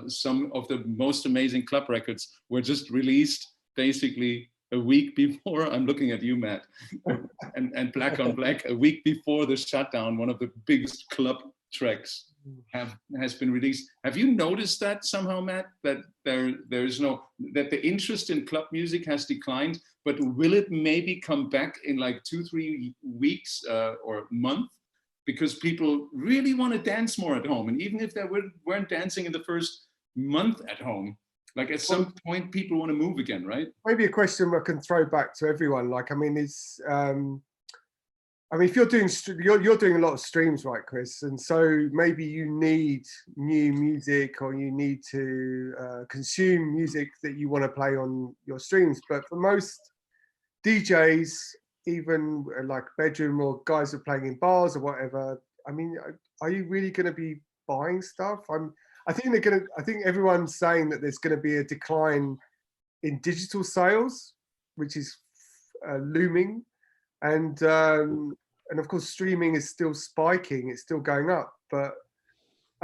Some of the most amazing club records were just released basically a week before. I'm looking at you, Matt, and Black on Black, a week before the shutdown, one of the biggest club tracks has been released. Have you noticed that somehow, Matt, that that the interest in club music has declined, but will it maybe come back in like 2-3 weeks or a month? Because people really want to dance more at home. And even if they weren't dancing in the first month at home, like at some point people want to move again, right? Maybe a question I can throw back to everyone. Like, I mean, if you're doing you're doing a lot of streams, right, Chris? And so maybe you need new music, or you need to consume music that you want to play on your streams. But for most DJs, even like bedroom or guys who are playing in bars or whatever, I mean, are you really going to be buying stuff? I think everyone's saying that there's going to be a decline in digital sales, which is looming, and of course streaming is still spiking, it's still going up. But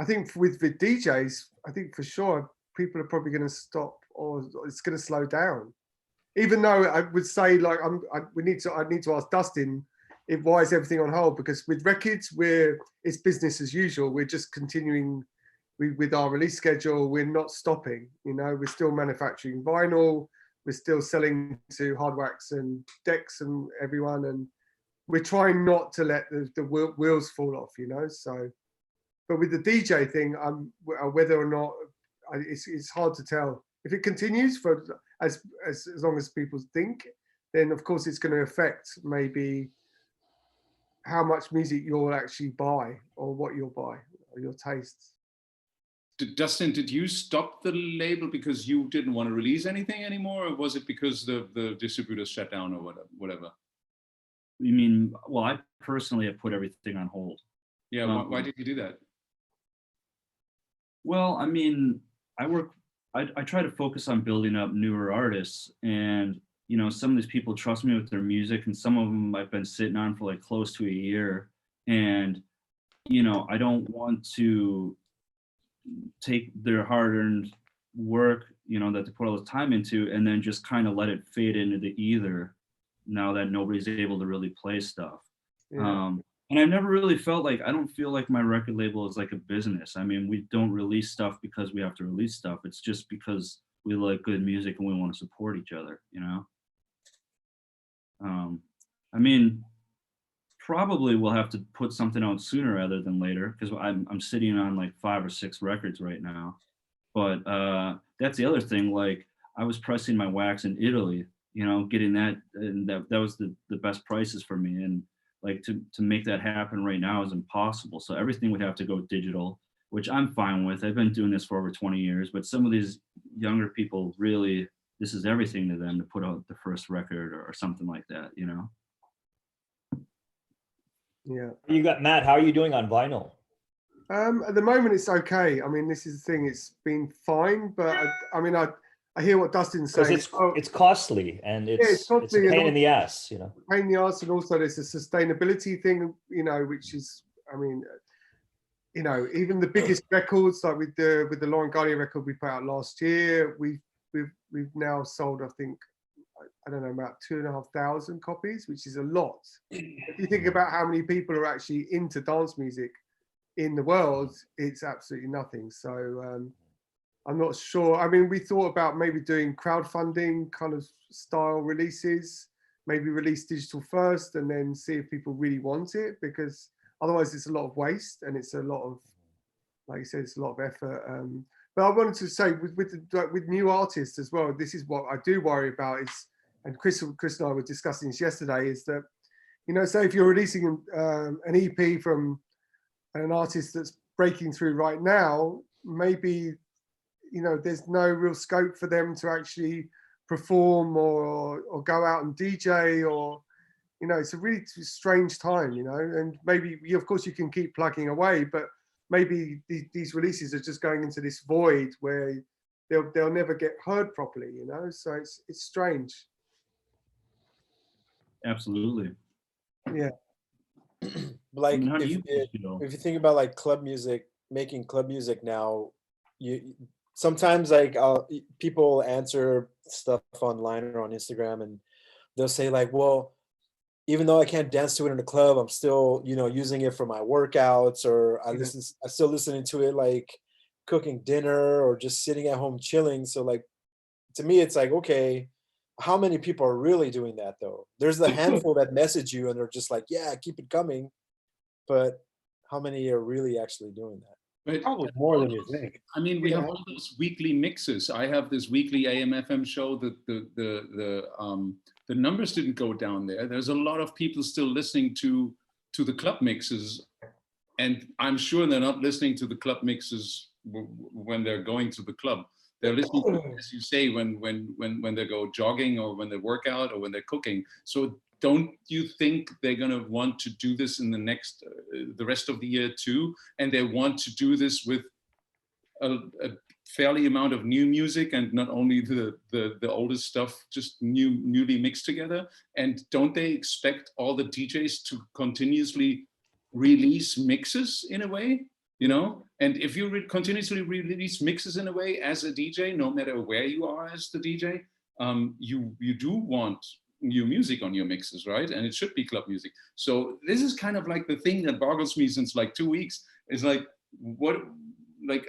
I think with the DJs, I think for sure people are probably going to stop, or it's going to slow down. Even though I would say, like, I need to ask Dustin, why is everything on hold? Because with records, it's business as usual. We're just continuing with our release schedule. We're not stopping. We're still manufacturing vinyl. We're still selling to Hardwax and Dex and everyone, and we're trying not to let the wheels fall off. So, but with the DJ thing, whether or not it's hard to tell. If it continues for as long as people think, then of course it's going to affect maybe how much music you'll actually buy, or what you'll buy, or your tastes. Dustin, did you stop the label because you didn't want to release anything anymore, or was it because the distributors shut down or whatever? You mean, well, I personally have put everything on hold. Yeah, why did you do that? Well, I mean, I try to focus on building up newer artists, and you know, some of these people trust me with their music, and some of them I've been sitting on for like close to a year. And, you know, I don't want to take their hard-earned work, you know, that they put all the time into, and then just kind of let it fade into the ether now that nobody's able to really play stuff. Yeah. And I've never really felt like, I don't feel like my record label is like a business. I mean, we don't release stuff because we have to release stuff. It's just because we like good music and we want to support each other, you know? I mean, probably we'll have to put something out sooner rather than later, because I'm sitting on like 5 or 6 records right now. But that's the other thing. Like, I was pressing my wax in Italy, you know, getting that, and that was the best prices for me. And like to make that happen right now is impossible. So everything would have to go digital, which I'm fine with. I've been doing this for over 20 years, but some of these younger people really, this is everything to them to put out the first record or something like that, you know? Yeah. You got Matt. How are you doing on vinyl? At the moment, it's okay. I mean, this is the thing; it's been fine. But I mean, I hear what Dustin's Because saying. it's costly and it's it's costly a and pain in the ass, you know. pain in the arse, and also there's a sustainability thing, you know, which is, I mean, you know, even the biggest records, like with the Lauren Garnier record we put out last year, we've now sold, I think, I don't know, about 2,500 copies, which is a lot. If you think about how many people are actually into dance music in the world, it's absolutely nothing. So I'm not sure. I mean, we thought about maybe doing crowdfunding kind of style releases, maybe release digital first and then see if people really want it, because otherwise it's a lot of waste and it's a lot of, like you said, it's a lot of effort. But I wanted to say with new artists as well, this is what I do worry about is, and Chris and I were discussing this yesterday, is that, you know, say if you're releasing an EP from an artist that's breaking through right now, maybe, you know, there's no real scope for them to actually perform or go out and DJ, or, you know, it's a really strange time, you know, and maybe of course you can keep plugging away, but maybe these releases are just going into this void where they'll never get heard properly, you know, so it's strange. Absolutely. Yeah. Like, I mean, how do you feel? if you think about like club music, making club music now, you sometimes like people answer stuff online or on Instagram, and they'll say like, well, even though I can't dance to it in a club, I'm still, you know, using it for my workouts, or I'm still listening to it like cooking dinner or just sitting at home chilling. So like, to me, it's like, okay, how many people are really doing that though? There's a handful that message you and they're just like, yeah, keep it coming. But how many are really actually doing that? But Probably more than you think. I mean, we have all those weekly mixes. I have this weekly AM/FM show. The numbers didn't go down there. There's a lot of people still listening to the club mixes, and I'm sure they're not listening to the club mixes when they're going to the club. They're listening to, as you say, when they go jogging or when they work out or when they're cooking. So don't you think they're going to want to do this in the rest of the year too? And they want to do this with a fairly amount of new music and not only the oldest stuff, just newly mixed together. And don't they expect all the DJs to continuously release mixes in a way? You know, and if you continuously release mixes in a way as a DJ, no matter where you are as the DJ, you do want new music on your mixes, right? And it should be club music. So this is kind of like the thing that boggles me since like 2 weeks. Is like, what, like,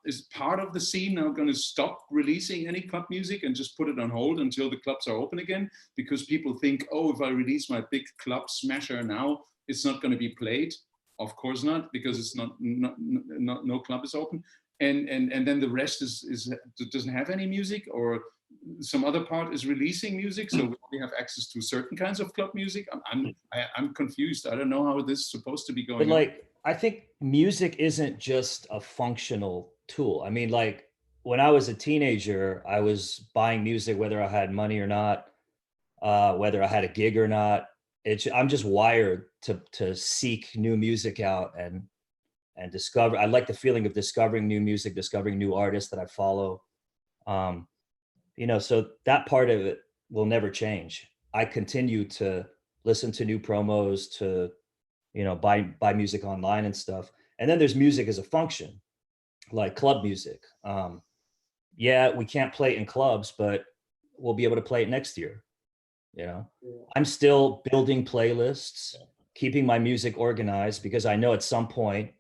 is part of the scene now going to stop releasing any club music and just put it on hold until the clubs are open again? Because people think, oh, if I release my big club smasher now, it's not going to be played. Of course not, because it's no club is open, and then the rest is doesn't have any music, or some other part is releasing music. So we have access to certain kinds of club music. I'm confused. I don't know how this is supposed to be going. But like, I think music isn't just a functional tool. I mean, like when I was a teenager, I was buying music whether I had money or not, whether I had a gig or not. I'm just wired to seek new music out and discover. I like the feeling of discovering new music, discovering new artists that I follow. You know, so that part of it will never change. I continue to listen to new promos, to, you know, buy music online and stuff. And then there's music as a function, like club music. Yeah, we can't play it in clubs, but we'll be able to play it next year. You know, I'm still building playlists, keeping my music organized, because I know at some point,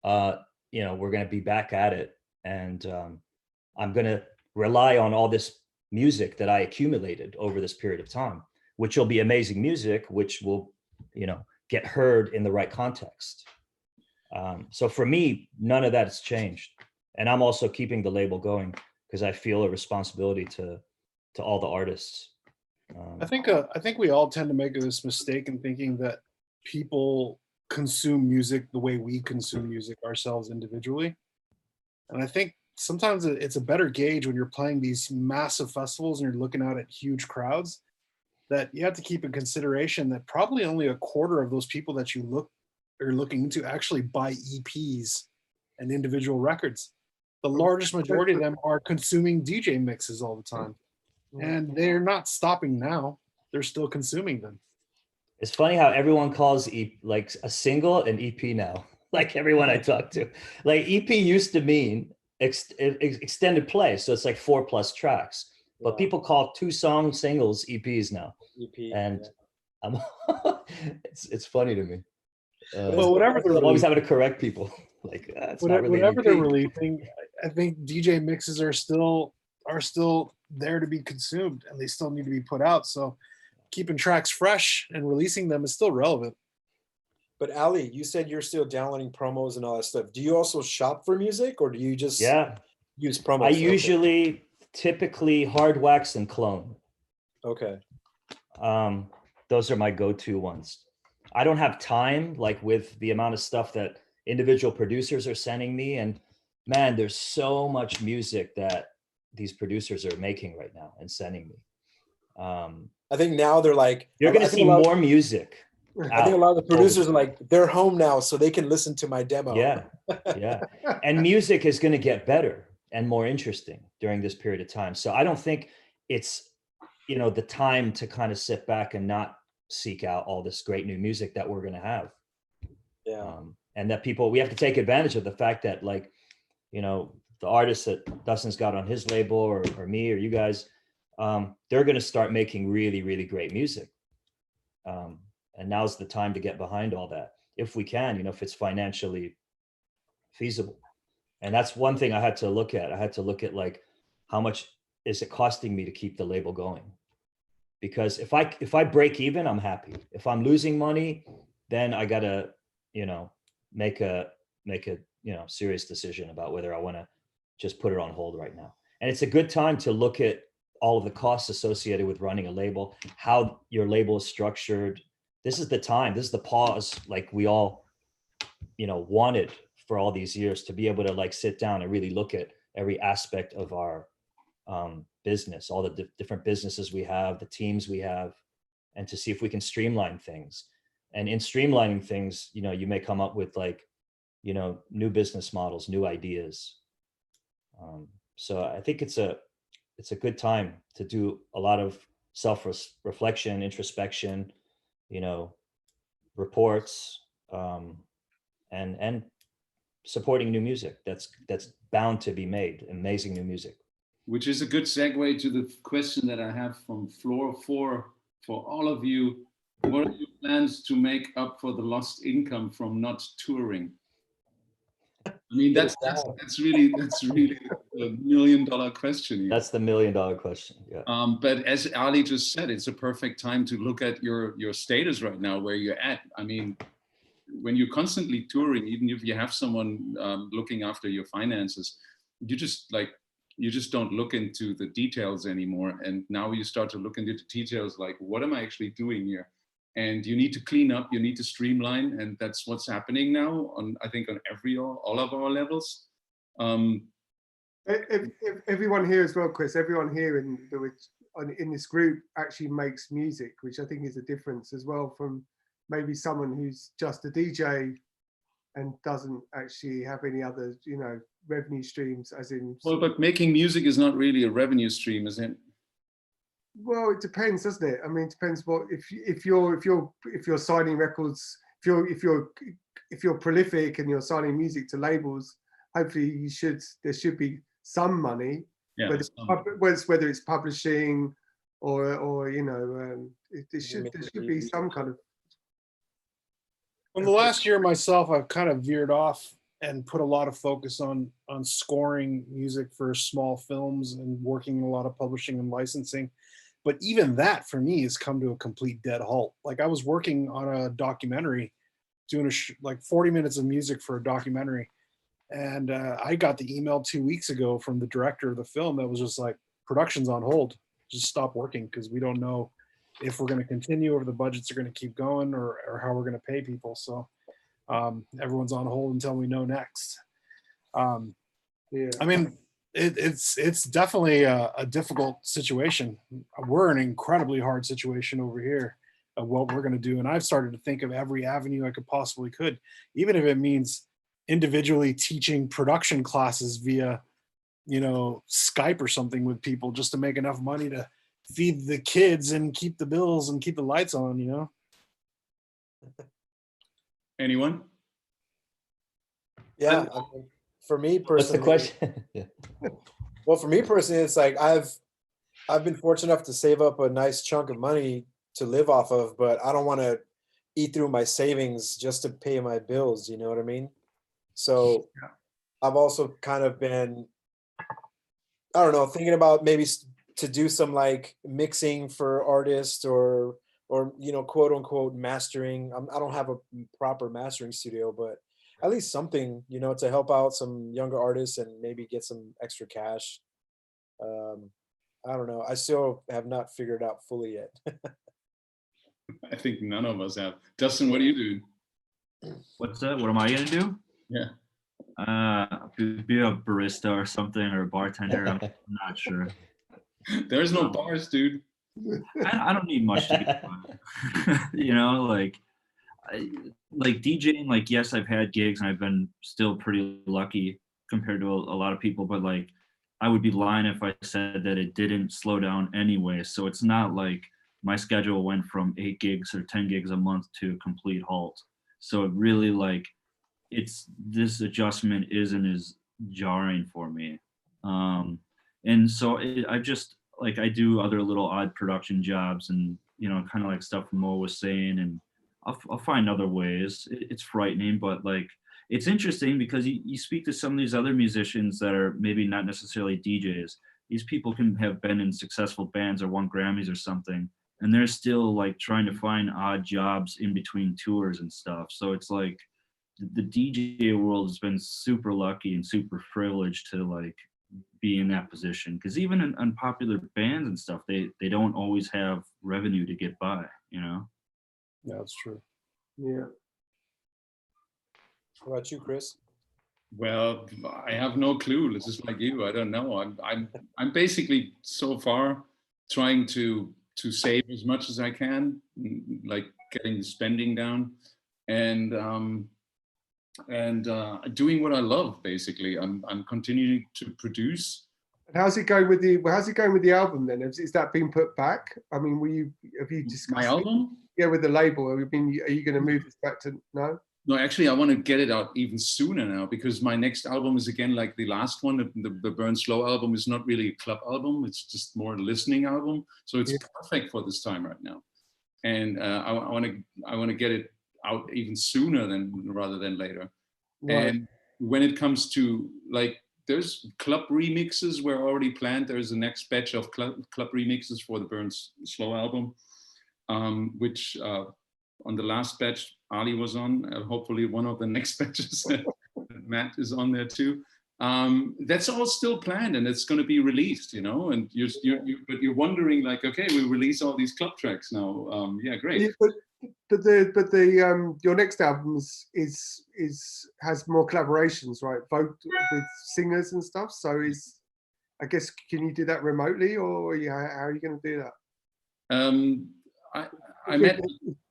you know, we're going to be back at it. And I'm going to rely on all this music that I accumulated over this period of time, which will be amazing music, which will, you know, get heard in the right context. So for me, none of that has changed. And I'm also keeping the label going because I feel a responsibility to all the artists. I think we all tend to make this mistake in thinking that people consume music the way we consume music ourselves individually. And I think sometimes it's a better gauge when you're playing these massive festivals and you're looking out at huge crowds, that you have to keep in consideration that probably only a quarter of those people that you are looking to actually buy EPs and individual records. The largest majority of them are consuming DJ mixes all the time. And they're not stopping now. They're still consuming them. It's funny how everyone calls like a single an EP now. Like everyone I talk to, like EP used to mean extended play, so it's like 4+ tracks. But people call 2-song singles EPs now. EP, and I'm it's funny to me. Well, whatever I'm always having to correct people. Like it's not really whatever an they're EP. releasing, I think DJ mixes are still there to be consumed, and they still need to be put out. So keeping tracks fresh and releasing them is still relevant. But Ali, you said you're still downloading promos and all that stuff. Do you also shop for music, or do you just use promos? I usually typically hard wax and clone. Okay. Those are my go-to ones. I don't have time, like with the amount of stuff that individual producers are sending me. And man, there's so much music that these producers are making right now and sending me. I think now they're like, you're going to see more music. I think a lot of the producers are like, they're home now, so they can listen to my demo. Yeah, yeah. And music is going to get better and more interesting during this period of time. So I don't think it's, you know, the time to kind of sit back and not seek out all this great new music that we're going to have. Yeah. And that we have to take advantage of the fact that, like, you know, the artists that Dustin's got on his label or me or you guys, they're going to start making really, really great music. And now's the time to get behind all that. If we can, you know, if it's financially feasible. And that's one thing I had to look at. I had to look at, like, how much is it costing me to keep the label going? Because if I break even, I'm happy. If I'm losing money, then I gotta, you know, make a you know, serious decision about whether I want to just put it on hold right now. And it's a good time to look at all of the costs associated with running a label, how your label is structured. This is the time, this is the pause, like we all, you know, wanted for all these years, to be able to, like, sit down and really look at every aspect of our business, all the different businesses we have, the teams we have, and to see if we can streamline things. And in streamlining things, you know, you may come up with, like, you know, new business models, new ideas. So I think it's a good time to do a lot of self-reflection, introspection, you know, reports, and supporting new music that's bound to be made, amazing new music. Which is a good segue to the question that I have from floor 4 for all of you. What are your plans to make up for the lost income from not touring? I mean, that's really a $1 million question here. That's the $1 million question. Yeah. But as Ali just said, it's a perfect time to look at your status right now, where you're at. I mean, when you're constantly touring, even if you have someone looking after your finances, you just don't look into the details anymore. And now you start to look into the details, like, what am I actually doing here? And you need to clean up, you need to streamline. And that's what's happening now I think on all of our levels. Everyone here as well, Chris, everyone here in this group actually makes music, which I think is a difference as well from maybe someone who's just a DJ and doesn't actually have any other, you know, revenue streams, as in. Well, but making music is not really a revenue stream, is it? Well, it depends, doesn't it? I mean, it depends what if you're signing records, if you're prolific and you're signing music to labels, hopefully there should be some money, Yeah. whether it's publishing or you know, there should be some kind of. In the last year myself, I've kind of veered off and put a lot of focus on scoring music for small films and working a lot of publishing and licensing. But even that for me has come to a complete dead halt. Like I was working on a documentary, doing like 40 minutes of music for a documentary, and I got the email 2 weeks ago from the director of the film that was just like, production's on hold, just stop working because we don't know if we're going to continue or if the budgets are going to keep going or how we're going to pay people. So everyone's on hold until we know next. Yeah. I mean, it's definitely a difficult situation. We're in an incredibly hard situation over here of what we're going to do. And I've started to think of every avenue I possibly could, even if it means individually teaching production classes via, you know, Skype or something with people just to make enough money to feed the kids and keep the bills and keep the lights on, you know? Anyone? Yeah, I mean, for me What's the personally, question? Yeah. well, for me personally, it's like I've been fortunate enough to save up a nice chunk of money to live off of, but I don't want to eat through my savings just to pay my bills. You know what I mean? So I've also kind of been, I don't know, thinking about maybe to do some like mixing for artists or you know, quote unquote mastering. I don't have a proper mastering studio, but at least something, you know, to help out some younger artists and maybe get some extra cash. I don't know. I still have not figured it out fully yet. I think none of us have. Dustin, what do you do? What's that? What am I gonna do? Yeah. Be a barista or something or a bartender. I'm not sure. There's no bars, dude. I don't need much to get by. You know, like DJing. Like, yes, I've had gigs and I've been still pretty lucky compared to a lot of people. But like, I would be lying if I said that it didn't slow down anyway. So it's not like my schedule went from 8 gigs or 10 gigs a month to a complete halt. So it really like this adjustment isn't as jarring for me. And so I just like I do other little odd production jobs and you know kind of like stuff Mo was saying, and I'll find other ways. It's frightening, but like it's interesting because you speak to some of these other musicians that are maybe not necessarily DJs. These people can have been in successful bands or won Grammys or something, and they're still like trying to find odd jobs in between tours and stuff. So it's like the DJ world has been super lucky and super privileged to like be in that position because even in unpopular bands and stuff, they don't always have revenue to get by, you know. Yeah, that's true. Yeah. What about you, Chris? Well, I have no clue. It's just like you. I don't know. I'm basically so far trying to save as much as I can, like getting the spending down, and doing what I love. Basically, I'm continuing to produce. And how's it going with the album then? Is that been put back? I mean, have you discussed My album? Yeah, with the label. Are you going to move this back to no? No, actually, I want to get it out even sooner now because my next album is again like the last one. The Burn Slow album is not really a club album; it's just more a listening album. So it's perfect for this time right now, and I want to get it out even sooner rather than later. Right. And when it comes to like, there's club remixes were already planned. There's the next batch of club remixes for the Burn Slow album, which on the last batch Ali was on. Hopefully, one of the next batches Matt is on there too. That's all still planned and it's going to be released, you know. And you're wondering like, okay, we release all these club tracks now. Yeah, great. Yeah, but your next album has more collaborations, right? Both with singers and stuff. So I guess can you do that remotely, or how are you going to do that? I met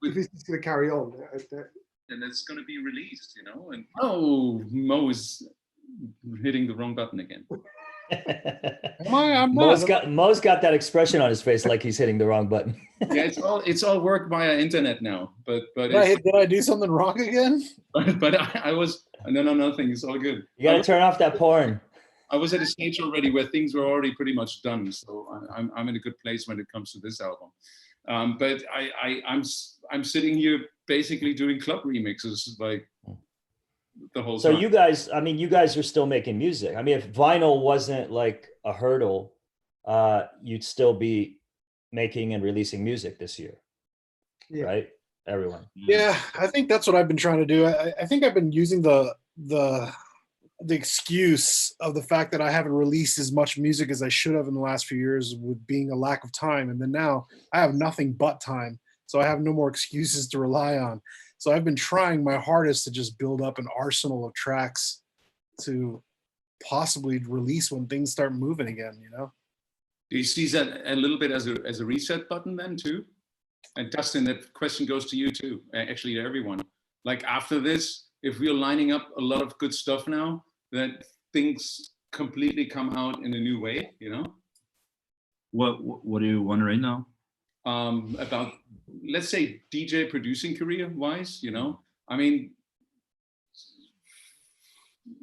if this is going to carry on, and it's going to be released, you know. And oh, Mo is hitting the wrong button again. Am I? I'm Mo's not. got that expression on his face like he's hitting the wrong button. Yeah, it's all work via internet now. But Did I do something wrong again? but I was no, nothing. It's all good. You gotta turn off that porn. I was at a stage already where things were already pretty much done, so I'm in a good place when it comes to this album. But I'm sitting here basically doing club remixes like the whole So time. you guys, I mean, you guys are still making music. I mean, if vinyl wasn't like a hurdle, you'd still be making and releasing music this year, Yeah. right? Everyone. Yeah, I think that's what I've been trying to do. I think I've been using the excuse of the fact that I haven't released as much music as I should have in the last few years with being a lack of time. And then now I have nothing but time. So I have no more excuses to rely on. So I've been trying my hardest to just build up an arsenal of tracks to possibly release when things start moving again, you know? Do you see that a little bit as a reset button then too? And Dustin, that question goes to you too, actually to everyone. Like after this, if we're lining up a lot of good stuff now, that things completely come out in a new way, you know? What are you wondering now? About, let's say, DJ producing career wise, you know? I mean,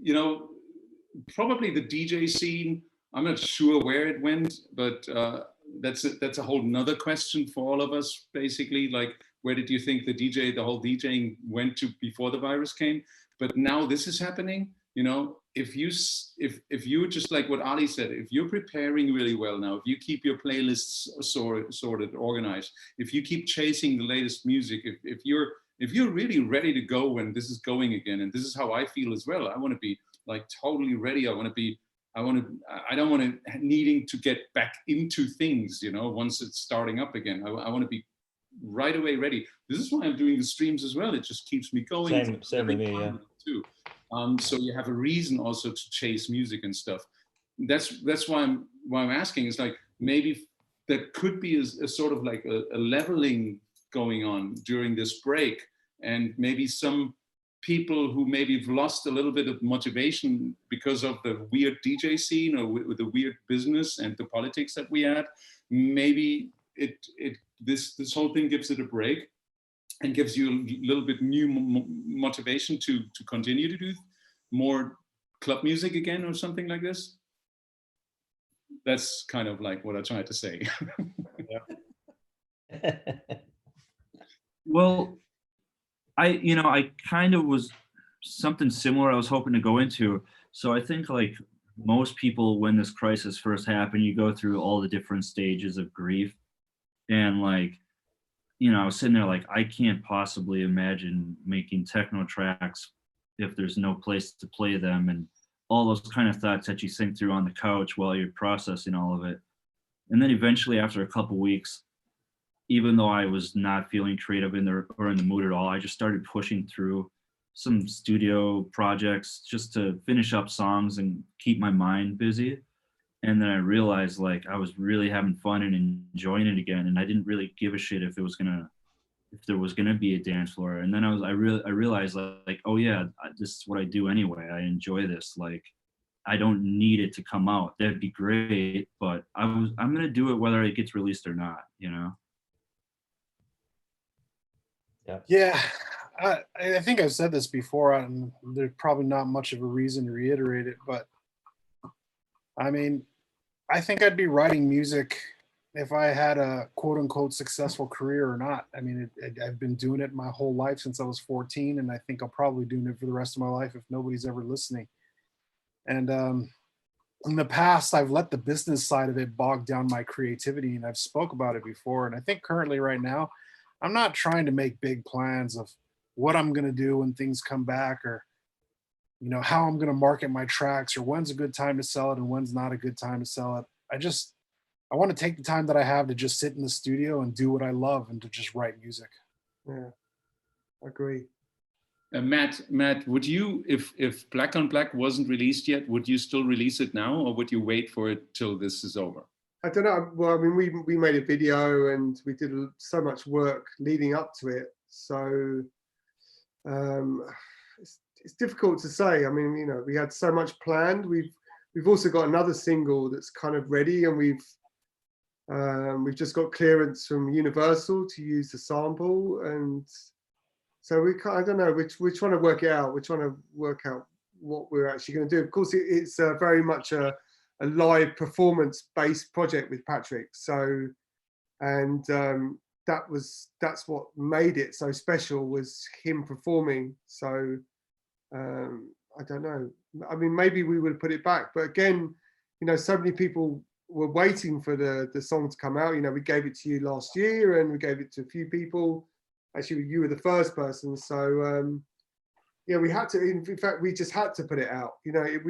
you know, probably the DJ scene, I'm not sure where it went, but that's a whole nother question for all of us, basically. Like, where did you think the whole DJing went to before the virus came? But now this is happening, you know, if you just like what Ali said, if you're preparing really well now, if you keep your playlists sorted, organized, if you keep chasing the latest music, if you're really ready to go when this is going again, and this is how I feel as well. I want to be like totally ready. I don't want to needing to get back into things, you know, once it's starting up again. I want to be right away ready. This is why I'm doing the streams as well. It just keeps me going. Same with me, yeah. Too. So you have a reason also to chase music and stuff. That's why I'm asking. It's like maybe there could be a sort of like a leveling going on during this break, and maybe some people who maybe have lost a little bit of motivation because of the weird DJ scene or with the weird business and the politics that we had. Maybe this whole thing gives it a break and gives you a little bit new motivation to continue to do more club music again or something like this. That's kind of like what I tried to say. Well, I kind of was something similar I was hoping to go into. So I think like most people, when this crisis first happened, you go through all the different stages of grief. And like, I was sitting there like, I can't possibly imagine making techno tracks if there's no place to play them, and all those kind of thoughts that you think through on the couch while you're processing all of it. And then eventually after a couple weeks, even though I was not feeling creative in the mood at all, I just started pushing through some studio projects just to finish up songs and keep my mind busy. And then I realized like I was really having fun and enjoying it again, and I didn't really give a shit if there was gonna be a dance floor. And then I realized like, oh yeah, this is what I do anyway. I enjoy this. Like, I don't need it to come out. That'd be great, but I'm gonna do it whether it gets released or not. Yeah, I think I've said this before, and there's probably not much of a reason to reiterate it, but I mean, I think I'd be writing music if I had a quote unquote successful career or not. I mean, I've been doing it my whole life since I was 14, and I think I'll probably doing it for the rest of my life if nobody's ever listening. And in the past, I've let the business side of it bog down my creativity, and I've spoke about it before. And I think currently right now, I'm not trying to make big plans of what I'm going to do when things come back, or how I'm going to market my tracks, or when's a good time to sell it and when's not a good time to sell it. I want to take the time that I have to just sit in the studio and do what I love and to just write music. Yeah, I agree. Matt, would you, if Black on Black wasn't released yet, would you still release it now, or would you wait for it till this is over? I don't know. Well, I mean, we made a video and we did so much work leading up to it. So it's difficult to say. I mean, we had so much planned. we've also got another single that's kind of ready, and we've just got clearance from Universal to use the sample, and so I don't know, we're trying to work it out. We're trying to work out what we're actually going to do. Of course, it's very much a live performance-based project with Patrick. So, and that's what made it so special, was him performing. So, I don't know. I mean, maybe we would have put it back, but again, you know, so many people were waiting for the song to come out. You know, we gave it to you last year, and we gave it to a few people. Actually, you were the first person, so yeah, we had to. In fact, we just had to put it out. You know, it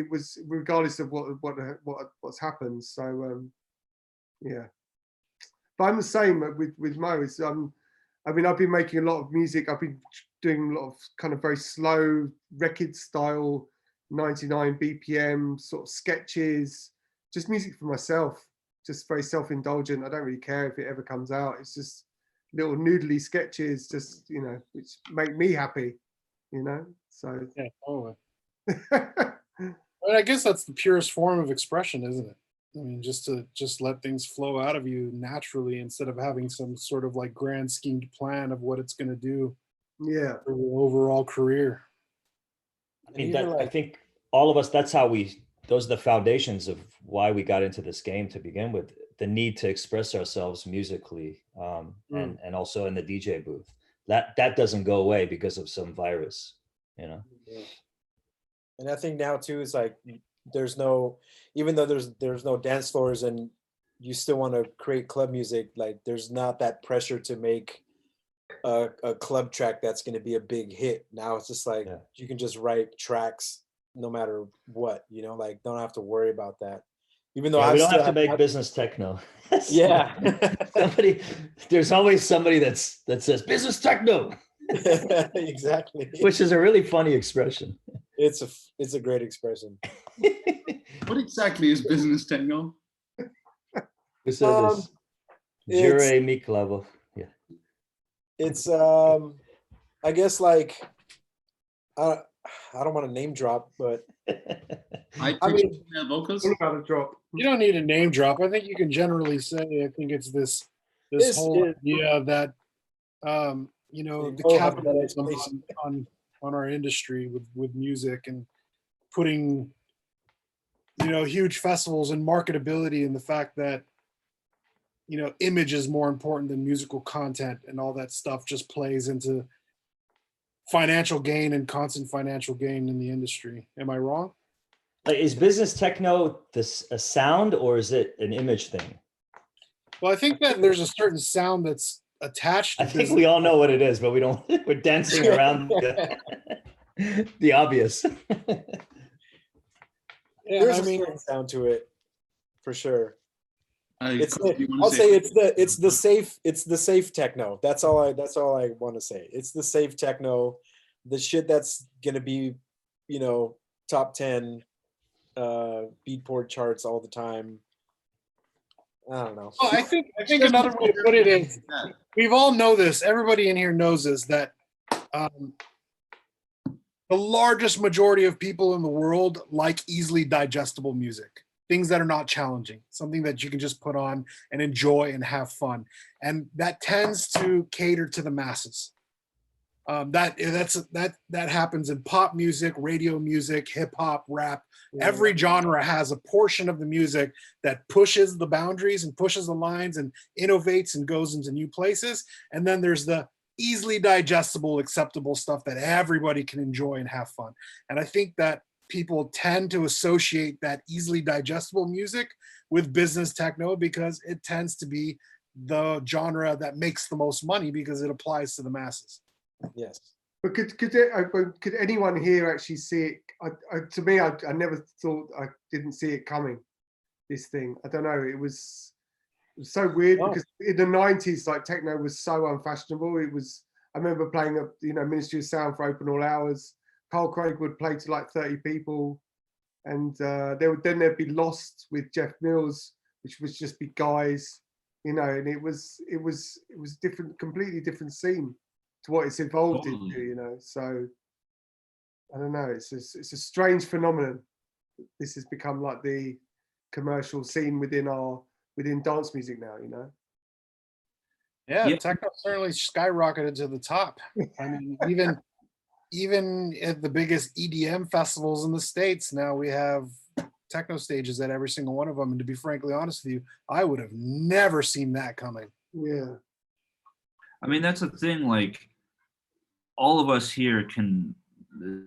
was regardless of what's happened. So yeah, but I'm the same with Mo. It's, I mean, I've been making a lot of music. I've been doing a lot of kind of very slow record style, 99 BPM sort of sketches, just music for myself, just very self-indulgent. I don't really care if it ever comes out. It's just little noodly sketches, just, you know, which make me happy, you know. So Yeah, totally. I guess that's the purest form of expression, isn't it? I mean, just let things flow out of you naturally, instead of having some sort of like grand schemed plan of what it's going to do yeah, for your overall career. I mean, I think all of us, those are the foundations of why we got into this game to begin with. The need to express ourselves musically, and also in the DJ booth. That doesn't go away because of some virus, you know. Yeah. And I think now too, it's like even though there's no dance floors and you still want to create club music, like there's not that pressure to make a club track that's going to be a big hit. Now it's just like you can just write tracks no matter what, you know, like don't have to worry about that. Even though we don't have to make business techno. Yeah. There's always somebody that says business techno. Exactly. Which is a really funny expression. It's a great expression. What exactly is business techno? Jure mi clavo. Yeah. It's I guess like I don't want to name drop, but I mean, vocals. About a drop. You don't need a name drop. I think you can generally say, I think it's this whole idea that you know, the capitalism on our industry with music, and putting, you know, huge festivals and marketability, and the fact that, you know, image is more important than musical content, and all that stuff just plays into financial gain and constant financial gain in the industry. Am I wrong? Like, is business techno a sound, or is it an image thing? Well, I think that there's a certain sound that's attached to I think we all know what it is, but we're dancing around the obvious. Yeah, there's a certain sound to it, for sure. I'll say it's the safe techno. That's all I want to say. It's the safe techno, the shit that's gonna be, you know, top 10 Beatport charts all the time. I don't know. Well, I think another way to put it is, we've all know this. Everybody in here knows this, that the largest majority of people in the world like easily digestible music, things that are not challenging, something that you can just put on and enjoy and have fun, and that tends to cater to the masses. That happens in pop music, radio music, hip hop, rap. Every genre has a portion of the music that pushes the boundaries and pushes the lines and innovates and goes into new places. And then there's the easily digestible, acceptable stuff that everybody can enjoy and have fun. And I think that people tend to associate that easily digestible music with business techno, because it tends to be the genre that makes the most money because it applies to the masses. Yes. But could anyone here actually see it? To me, I never thought, I didn't see it coming, this thing. I don't know. It was so weird because in the 90s, like, techno was so unfashionable. I remember playing Ministry of Sound for open all hours. Carl Craig would play to like 30 people. And there'd be Lost with Jeff Mills, which would just be guys, you know, and it was different, completely different scene to what it's evolved into, you know. So I don't know, it's a strange phenomenon. this has become like the commercial scene within dance music now, you know. Yeah, Yeah. techno certainly skyrocketed to the top. I mean, even at the biggest EDM festivals in the States, now we have techno stages at every single one of them. And to be frankly honest with you, I would have never seen that coming. Yeah. I mean, that's the thing. Like, all of us here can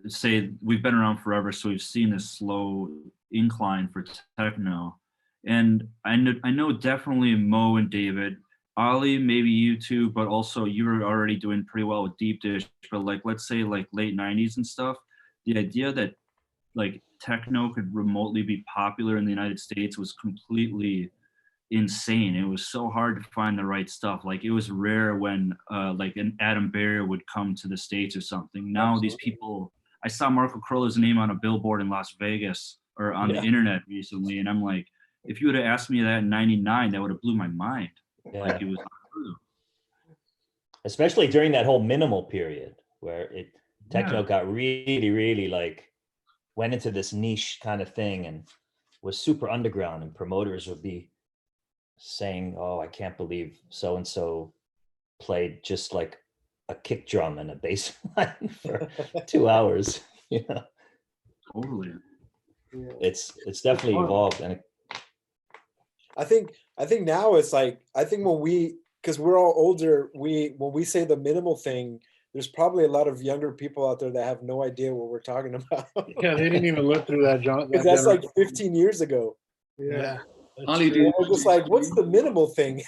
say we've been around forever, so we've seen this slow incline for techno. And I know definitely Mo and David, Ali, maybe you too, but also you were already doing pretty well with deep dish. But like, let's say like late '90s and stuff, the idea that like techno could remotely be popular in the United States was completely insane. It was so hard to find the right stuff. Like, it was rare when like an Adam Barrier would come to the States or something. Now these people, I saw Marco Crollo's name on a billboard in Las Vegas or on the internet recently, and I'm like, if you would have asked me that in '99, that would have blew my mind. Yeah. Like, it was untrue. Especially during that whole minimal period where techno Yeah. got really like went into this niche kind of thing and was super underground, and promoters would be saying, "Oh, I can't believe so and so played just like a kick drum and a bass line for 2 hours." You know, Totally. Yeah. it's definitely evolved, and I think now it's like, I think because we're all older, when we say the minimal thing, there's probably a lot of younger people out there that have no idea what we're talking about. Yeah, they didn't even live through that, John. Because that's like 15 years ago. Yeah. Ali, And we're just like, what's the minimal thing?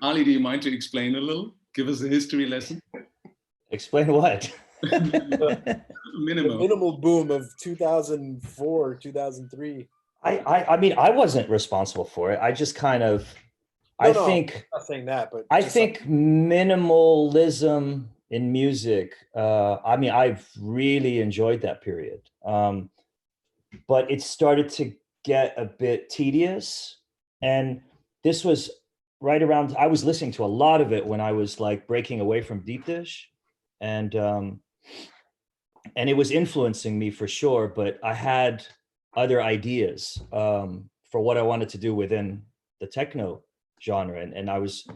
Ali, do you mind to explain a little? Give us a history lesson. explain what. The Minimal. minimal boom of 2004, 2003. I mean, I wasn't responsible for it. I just kind of, I No, think, I'm not saying that, but I just think minimalism in music. I mean, I've really enjoyed that period, but it started to get a bit tedious. And this was right around. I was listening to a lot of it when I was like breaking away from deep dish, and it was influencing me for sure. But I had other ideas for what I wanted to do within the techno genre, and I was,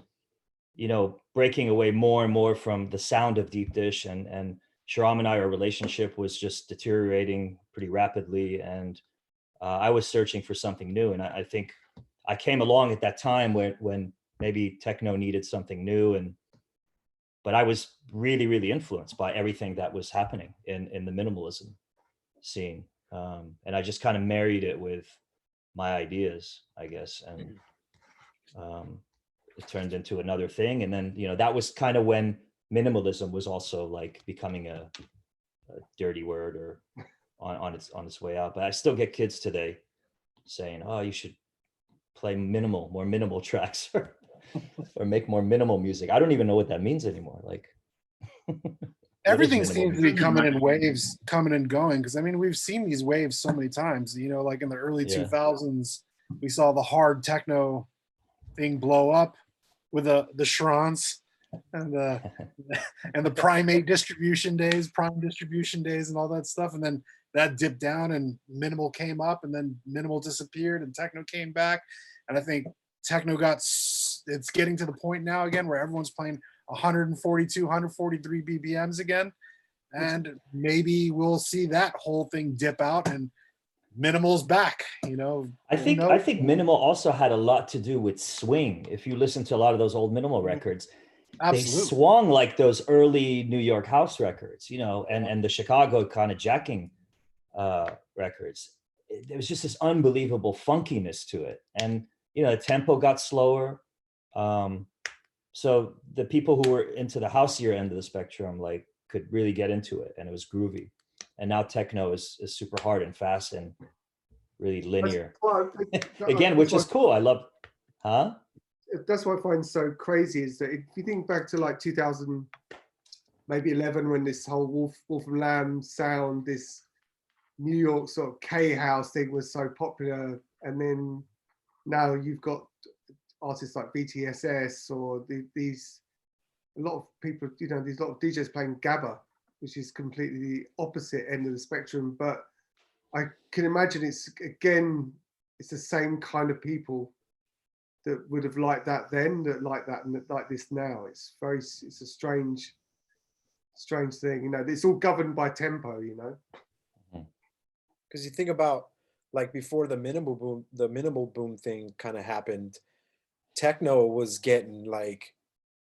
you know, breaking away more and more from the sound of deep dish, and Sharam and I, our relationship was just deteriorating pretty rapidly, and I was searching for something new, and I think I came along at that time when maybe techno needed something new, but I was really influenced by everything that was happening in the minimalism scene, and I just kind of married it with my ideas, I guess, and it turned into another thing. And then, you know, that was kind of when minimalism was also like becoming a dirty word, or on its way out. But I still get kids today saying, "Oh, you should play more minimal tracks, or make more minimal music." I don't even know what that means anymore. Like, Everything minimal seems to be music? coming in waves, coming and going. Because I mean, we've seen these waves so many times. You know, like in the early Yeah. 2000s, we saw the hard techno thing blow up with the Shrans and the prime distribution days, and all that stuff. And then that dipped down, and minimal came up, and then minimal disappeared, and techno came back. And I think techno it's getting to the point now again where everyone's playing 142, 143 BPMs again. And maybe we'll see that whole thing dip out and minimal's back, you know. I think minimal also had a lot to do with swing. If you listen to a lot of those old minimal records, they swung like those early New York house records, you know, and the Chicago kind of jacking records. There was just this unbelievable funkiness to it, and you know, the tempo got slower. So the people who were into the houseier end of the spectrum like could really get into it, and it was groovy. And now techno is super hard and fast and really linear. Again, which is cool. I love, That's what I find so crazy, is that if you think back to like 2000, maybe 11, when this whole Wolf and Lamb sound, this New York sort of K-house thing was so popular, and then now you've got artists like BTSS or these, a lot of people, you know, these lot of DJs playing Gabba, which is completely the opposite end of the spectrum. But I can imagine it's the same kind of people that would have liked that then, that like that, and that like this now. It's a strange thing, you know. It's all governed by tempo, you know. Because you think about like before the minimal boom thing kind of happened, techno was getting like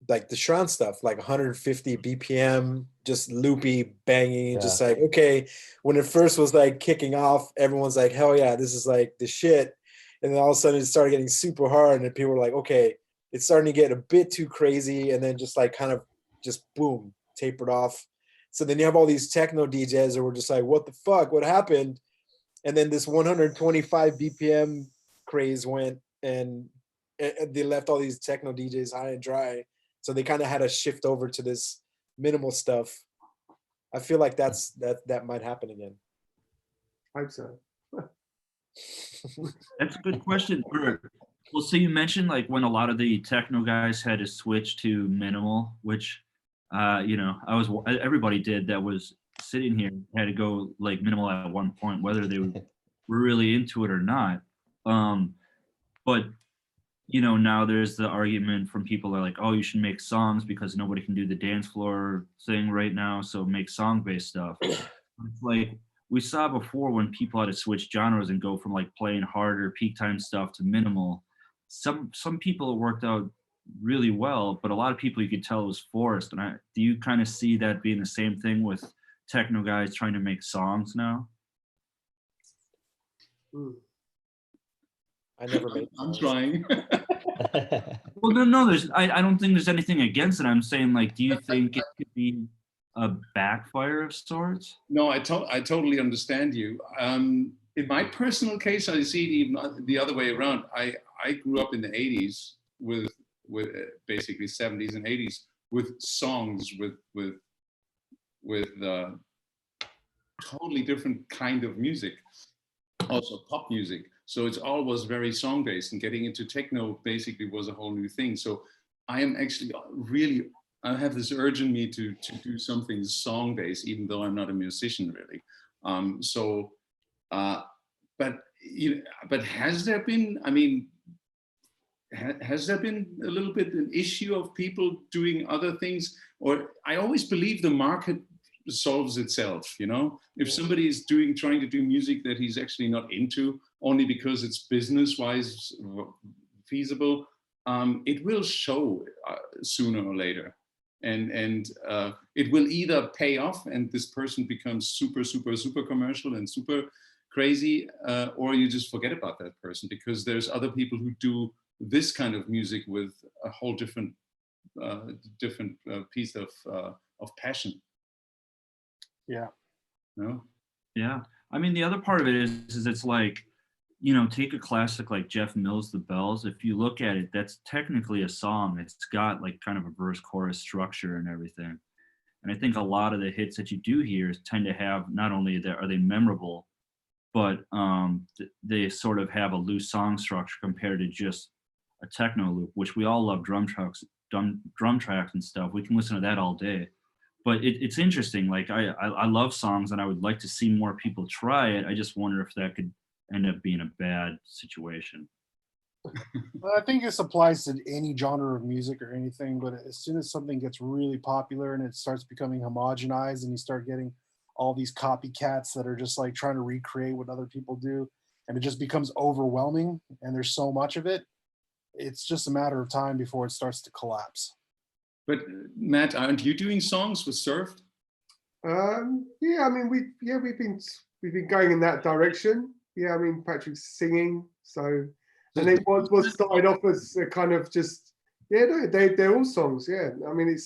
the Shran stuff, like 150 BPM, just loopy banging, and Yeah. just like, okay, when it first was like kicking off, everyone's like, hell yeah, this is like the shit. And then all of a sudden it started getting super hard, and then people were like, okay, it's starting to get a bit too crazy, and then just like kind of just boom, tapered off. So then you have all these techno DJs that were just like, what the fuck? What happened? And then this 125 BPM craze went, and they left all these techno DJs high and dry. So they kind of had to shift over to this minimal stuff. I feel like that might happen again. I hope so. That's a good question. Well, so you mentioned like when a lot of the techno guys had to switch to minimal, which, you know, everybody did that was sitting here had to go like minimal at one point, whether they were really into it or not. But you know, now there's the argument from people that are like, oh, you should make songs because nobody can do the dance floor thing right now, so make song-based stuff. It's like we saw before when people had to switch genres and go from like playing harder peak time stuff to minimal. Some people it worked out really well, but a lot of people you could tell it was forced. And do you kind of see that being the same thing with techno guys trying to make songs now? I never made. I'm trying. Well, no. I don't think there's anything against it. I'm saying, like, do you think it could be a backfire of sorts? No, I totally understand you. In my personal case, I see it even the other way around. I grew up in the 80s with basically 70s and 80s with songs with totally different kind of music, also pop music. So it's always very song based, and getting into techno basically was a whole new thing. So I am actually really, I have this urge in me to do something song based, even though I'm not a musician really. But has there been, I mean, has there been a little bit an issue of people doing other things? Or I always believe the market solves itself, you know? If somebody is trying to do music that he's actually not into, only because it's business-wise feasible, it will show sooner or later. And it will either pay off and this person becomes super commercial and super crazy, or you just forget about that person, because there's other people who do this kind of music with a whole different piece of passion. Yeah. No? Yeah. I mean, the other part of it is it's like, you know, take a classic like Jeff Mills' The Bells. If you look at it, that's technically a song. It's got like kind of a verse chorus structure and everything. And I think a lot of the hits that you do hear tend to have, not only are they memorable, but they sort of have a loose song structure compared to just a techno loop, which we all love drum tracks and stuff. We can listen to that all day. But it's interesting. Like I love songs and I would like to see more people try it. I just wonder if that could end up being a bad situation. Well, I think this applies to any genre of music or anything, but as soon as something gets really popular and it starts becoming homogenized and you start getting all these copycats that are just like trying to recreate what other people do, and it just becomes overwhelming and there's so much of it, it's just a matter of time before it starts to collapse. But Matt, aren't you doing songs with Surfed? Yeah, I mean, we've been going in that direction. Yeah, I mean, Patrick's singing, so, and it was started off as a kind of just, yeah, no, they're all songs. Yeah, I mean,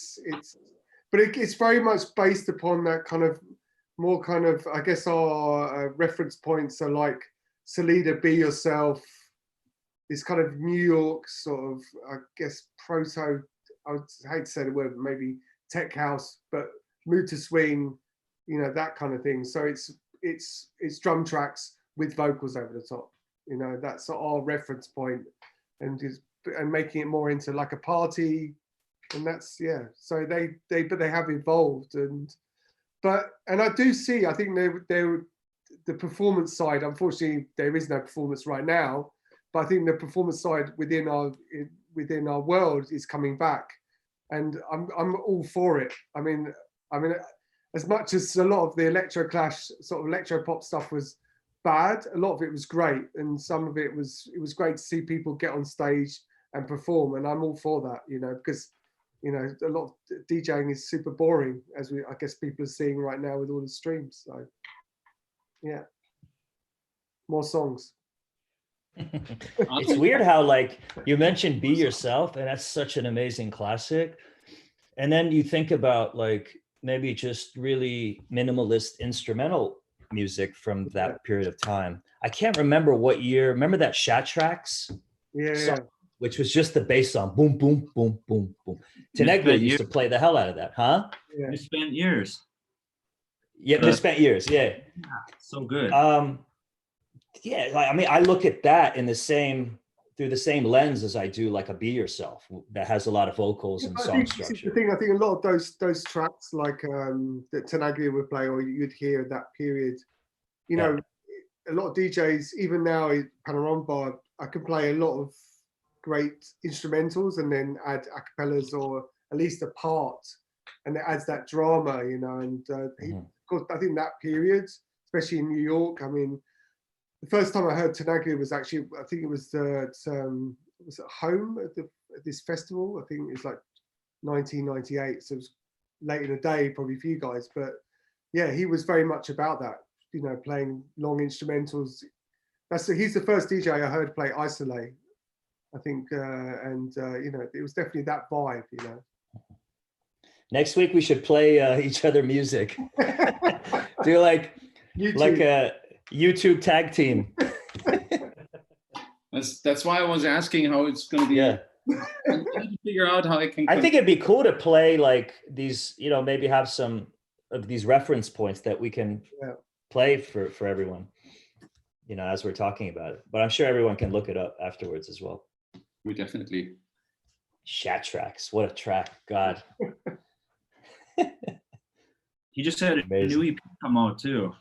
but it's very much based upon that kind of more kind of, I guess our reference points are like Salida, Be Yourself, this kind of New York sort of, I guess, proto, I would hate to say the word, but maybe tech house, but mood to swing, you know, that kind of thing. So it's drum tracks with vocals over the top. You know, that's our reference point, and making it more into like a party, and that's, yeah. So they have evolved, and I do see. I think the performance side, unfortunately, there is no performance right now. But I think the performance side within our world is coming back, and I'm all for it. I mean, as much as a lot of the electro clash, sort of electro pop stuff was bad, a lot of it was great, and some of it was great to see people get on stage and perform, and I'm all for that, you know, because you know a lot of DJing is super boring, as I guess people are seeing right now with all the streams. So yeah, more songs. It's weird how, like, you mentioned Be Yourself, and that's such an amazing classic. And then you think about like maybe just really minimalist instrumental music from that period of time. I can't remember what year. Remember that Shatrax song, which was just the bass song, boom, boom, boom, boom, boom. Teneglia used to play the hell out of that, huh? Yeah. Misspent years. Yeah, Misspent Years. Yeah. So good. Yeah, I mean, I look at that in through the same lens as I do like a Be Yourself that has a lot of vocals and song structure. I think a lot of those tracks like that Tenaglia would play, or you'd hear at that period, you know, a lot of DJs, even now in Panorama, I can play a lot of great instrumentals and then add acapellas or at least a part, and it adds that drama, you know. And of course, I think that period, especially in New York, I mean, the first time I heard Tenaglia was actually, I think it was was at home at this festival. I think it was like 1998, so it was late in the day probably for you guys. But yeah, he was very much about that, you know, playing long instrumentals. He's the first DJ I heard play isolate, I think, and you know, it was definitely that vibe, you know. Next week we should play each other music. Do like a YouTube tag team. That's why I was asking how it's going to be. Yeah. I need to figure out how I can. I think it'd be cool to play like these, you know, maybe have some of these reference points that we can play for everyone, you know, as we're talking about it. But I'm sure everyone can look it up afterwards as well. We definitely. Shatrax, what a track, God. He just had a new EP come out too.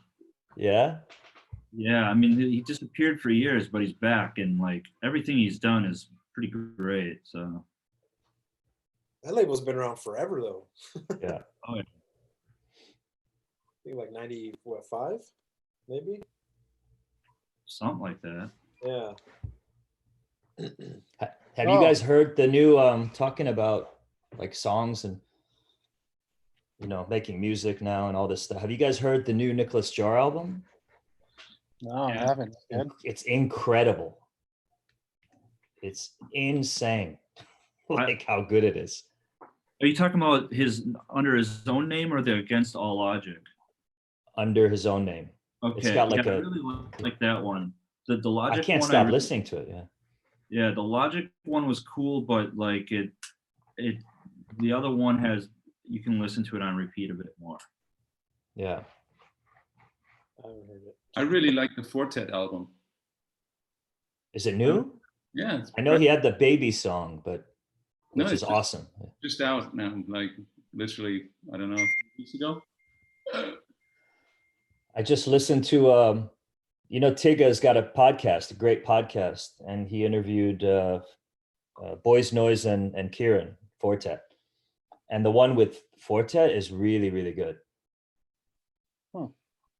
Yeah. Yeah, I mean, he disappeared for years, but he's back, and like everything he's done is pretty great. So that label's been around forever, though. Yeah. Oh, yeah. I think like 95, maybe. Something like that. Yeah. Have you guys heard the new talking about like songs and, you know, making music now and all this stuff? Have you guys heard the new Nicholas Jar album? No, I haven't. It's incredible. It's insane. Like how good it is. Are you talking about his under his own name or the Against All Logic? Under his own name. Okay, It's got like I really like that one. The Logic. I can't one, stop listening to it. Yeah. Yeah, the Logic one was cool, but like the other one has, you can listen to it on repeat a bit more. Yeah. I haven't heard it. I really like the Fortet album. Is it new? Yeah. I know he had the Baby song, but which is it's awesome. just out now, like literally, I don't know, 2 weeks ago. I just listened to, you know, Tiga's got a podcast, a great podcast, and he interviewed Boys Noise and Kieran Fortet. And the one with Fortet is really, really good.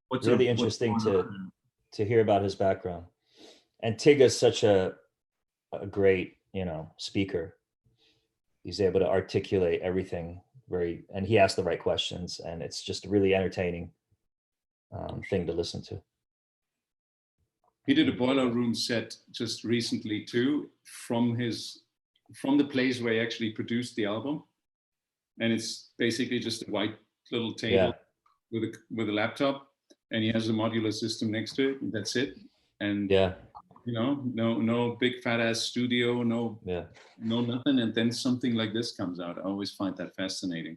What's really interesting to hear about his background. And Tiga's such a great, you know, speaker. He's able to articulate everything and he asks the right questions, and it's just a really entertaining thing to listen to. He did a Boiler Room set just recently too, from the place where he actually produced the album, and it's basically just a white little table with a laptop, and he has a modular system next to it, and that's it. And you know, no big fat ass studio, no nothing, and then something like this comes out. I always find that fascinating.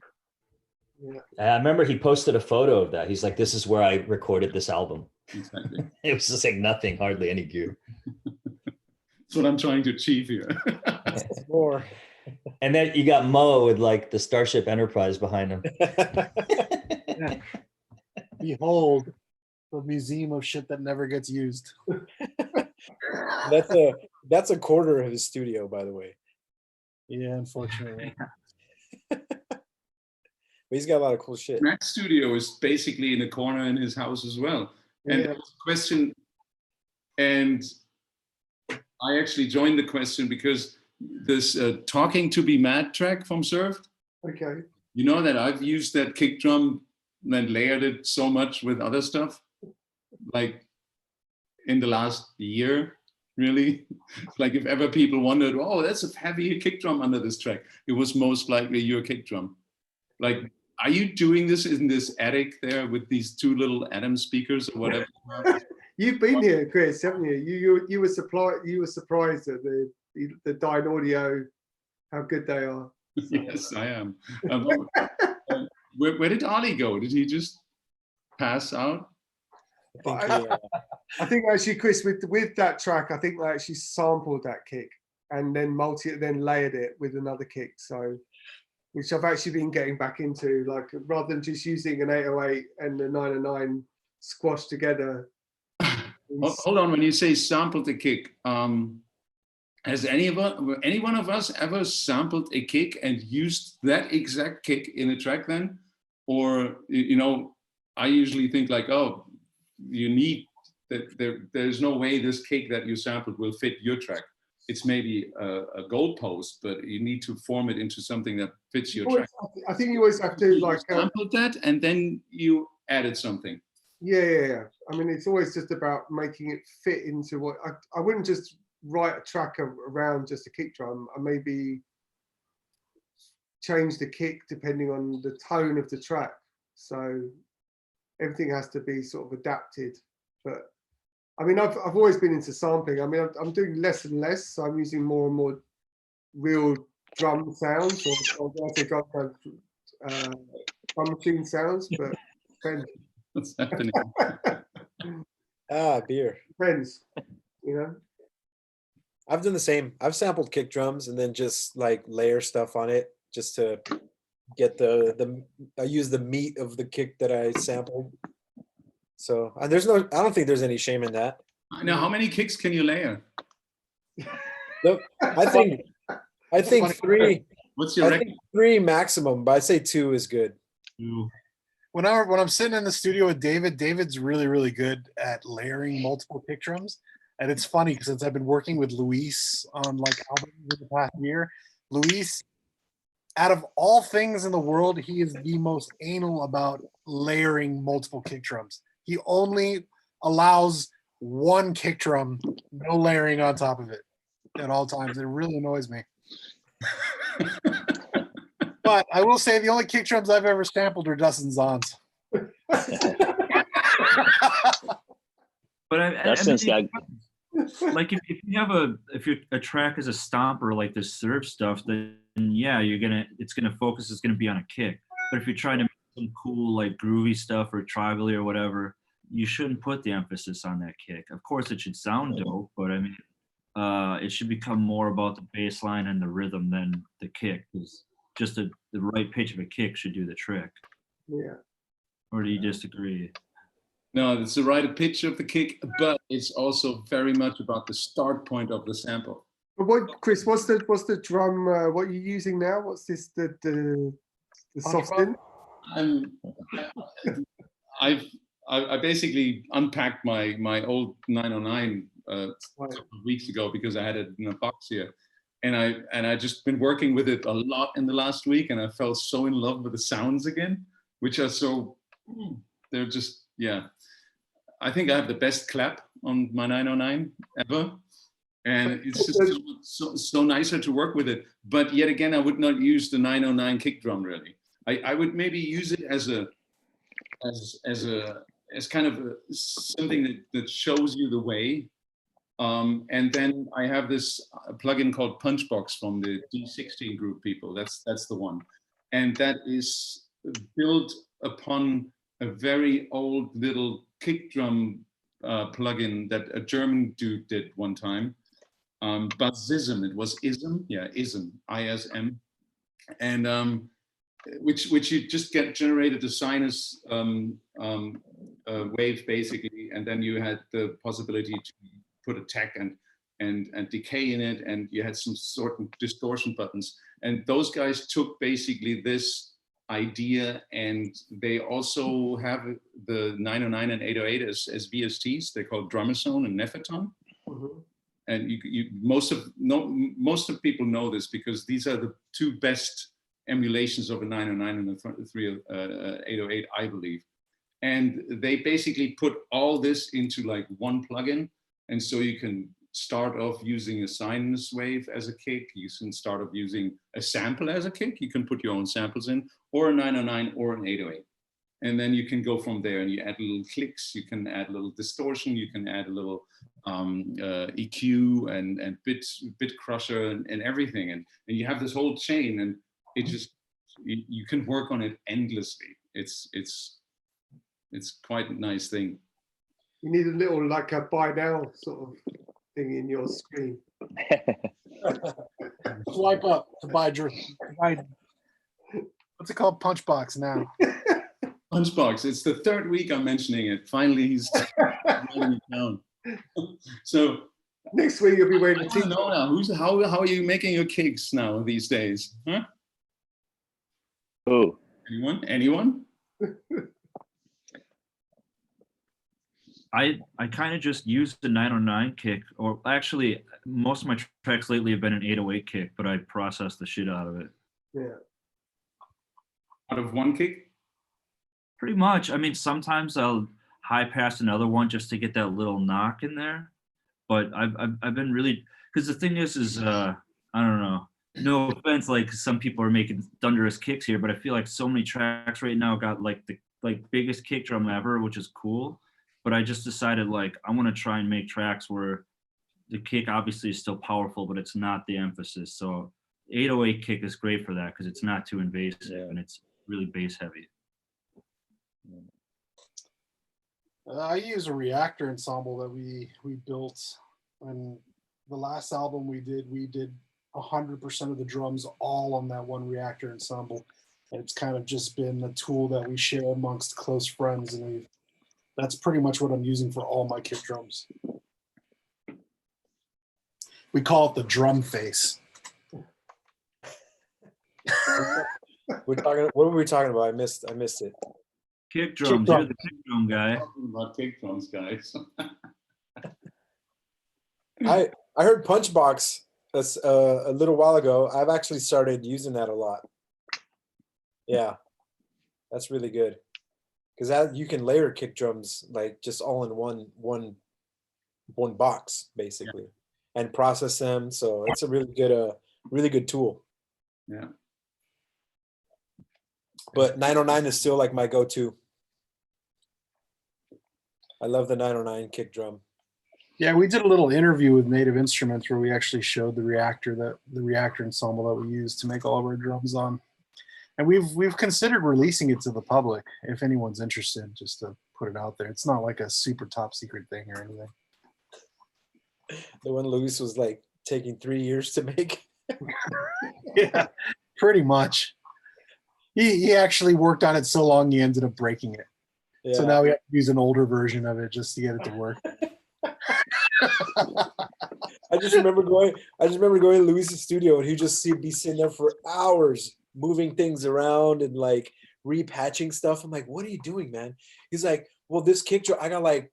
Yeah. I remember he posted a photo of that. He's like, "This is where I recorded this album." Exactly. It was just like nothing, hardly any gear. That's what I'm trying to achieve here. More. And then you got Mo with like the Starship Enterprise behind him. Behold. The museum of shit that never gets used. That's a quarter of his studio, by the way. Yeah, unfortunately. But he's got a lot of cool shit. Matt's studio is basically in a corner in his house as well. And Yeah. there was a question, and I actually joined the question because this Talking to Be Mad track from Served, Okay. you know that I've used that kick drum and layered it so much with other stuff, like in the last year, really. Like if ever people wondered, oh, that's a heavy kick drum under this track, it was most likely your kick drum. Like, are you doing this in this attic there with these two little Adam speakers or whatever? You've been here, Chris, haven't you? You were surprised at the Dyn Audio, how good they are. Yes, I am. Where did Ali go? Did he just pass out? I think actually, Chris, with that track, I think they actually sampled that kick and then layered it with another kick. So, which I've actually been getting back into, like rather than just using an 808 and a 909 squashed together. Hold on, when you say sampled the kick, has any one of us ever sampled a kick and used that exact kick in a track then? Or, you know, I usually think like, oh, you need that. There's no way this kick that you sampled will fit your track. It's maybe a goalpost, but you need to form it into something that fits your track. I think you always have to like sample that, and then you added something. Yeah. I mean, it's always just about making it fit into what I wouldn't just write a track around just a kick drum. I maybe change the kick depending on the tone of the track. So everything has to be sort of adapted. But I mean, I've always been into sampling. I mean, I'm doing less and less. So I'm using more and more real drum sounds or drum machine sounds. But depends. What's happening? Beer. Depends, you know. I've done the same. I've sampled kick drums and then just like layer stuff on it just to get I use the meat of the kick that I sampled. So I don't think there's any shame in that. Now, how many kicks can you layer? Look, I think three. What's your record? Three maximum, but I'd say two is good. When I'm sitting in the studio with David's really, really good at layering multiple kick drums. And it's funny because since I've been working with Luis on like albums in the past year, Luis, out of all things in the world, he is the most anal about layering multiple kick drums. He only allows one kick drum, no layering on top of it at all times. It really annoys me. But I will say the only kick drums I've ever sampled are Dustin Zahn's. But Dustin's got. Like if your track is a stomper like this Serve stuff, then yeah, it's gonna focus. It's gonna be on a kick. But if you're trying to make some cool like groovy stuff or tribally or whatever, you shouldn't put the emphasis on that kick. Of course, it should sound dope, but I mean, it should become more about the bass line and the rhythm than the kick. Because just the right pitch of a kick should do the trick. Yeah. Or do you disagree? No, it's the right pitch of the kick, but it's also very much about the start point of the sample. But what, Chris? What's the drum? What are you using now? What's this? The soft in? I basically unpacked my old 909 a couple of weeks ago because I had it in a box here, and I just been working with it a lot in the last week, and I fell so in love with the sounds again, which are they're just, yeah. I think I have the best clap on my 909 ever. And it's just so nicer to work with it. But yet again, I would not use the 909 kick drum really. I would maybe use it as kind of something that shows you the way. And then I have this plugin called Punchbox from the D16 group people. That's the one. And that is built upon a very old little kick drum plugin that a German dude did one time. Buzzism, it was ism, ism, ISM, and which you just get generated a sinus wave basically, and then you had the possibility to put a tech and decay in it, and you had some sort of distortion buttons. And those guys took basically this idea, and they also have the 909 and 808 as VSTs. They're called Drummerzone and Neferton. Mhm. And most of people know this because these are the two best emulations of a 909 and a 808, I believe. And they basically put all this into like one plugin. And so you can start off using a sinus wave as a kick. You can start off using a sample as a kick. You can put your own samples in, or a 909 or an 808. And then you can go from there and you add little clicks, you can add a little distortion, you can add a little EQ and bit crusher and everything. And you have this whole chain, and it just, you can work on it endlessly. It's quite a nice thing. You need a little like a buy now sort of thing in your screen. Swipe up to buy what's it called? Punchbox now. Punchbox. It's the third week I'm mentioning it. Finally, he's writing it down. So Next week you'll be wearing I a want to t-shirt. know now, how are you making your cakes now these days? Huh? Oh, Anyone? I kind of just use the 909 kick, or actually most of my tracks lately have been an 808 kick, but I process the shit out of it. Yeah. Out of one kick? Pretty much. I mean, sometimes I'll high pass another one just to get that little knock in there. But I've been really, because the thing is I don't know. No offense, like some people are making thunderous kicks here, but I feel like so many tracks right now got like the biggest kick drum ever, which is cool. But I just decided like I want to try and make tracks where the kick obviously is still powerful, but it's not the emphasis. So 808 kick is great for that because it's not too invasive and it's really bass heavy. I use a reactor ensemble that we built, and the last album we did 100% of the drums all on that one reactor ensemble. And it's kind of just been a tool that we share amongst close friends, and that's pretty much what I'm using for all my kick drums. We call it the drum face. What were we talking about? I missed it. Kick drums, you're the kick drum guy. Talking about kick drums, guys. I heard Punchbox a little while ago. I've actually started using that a lot. Yeah, that's really good because that you can layer kick drums like just all in one box basically, and process them. So it's a really good tool. Yeah. But 909 is still like my go-to. I love the 909 kick drum. Yeah, we did a little interview with Native Instruments where we actually showed the reactor ensemble that we use to make all of our drums on. And we've considered releasing it to the public if anyone's interested, just to put it out there. It's not like a super top secret thing or anything. The one Luis was like taking 3 years to make. Yeah, pretty much. He actually worked on it so long he ended up breaking it. Yeah. So now we have to use an older version of it just to get it to work. I just remember going to Luis's studio, and he'd just be sitting there for hours moving things around and like repatching stuff. I'm like, what are you doing, man? He's like, well, this kick drum, I got like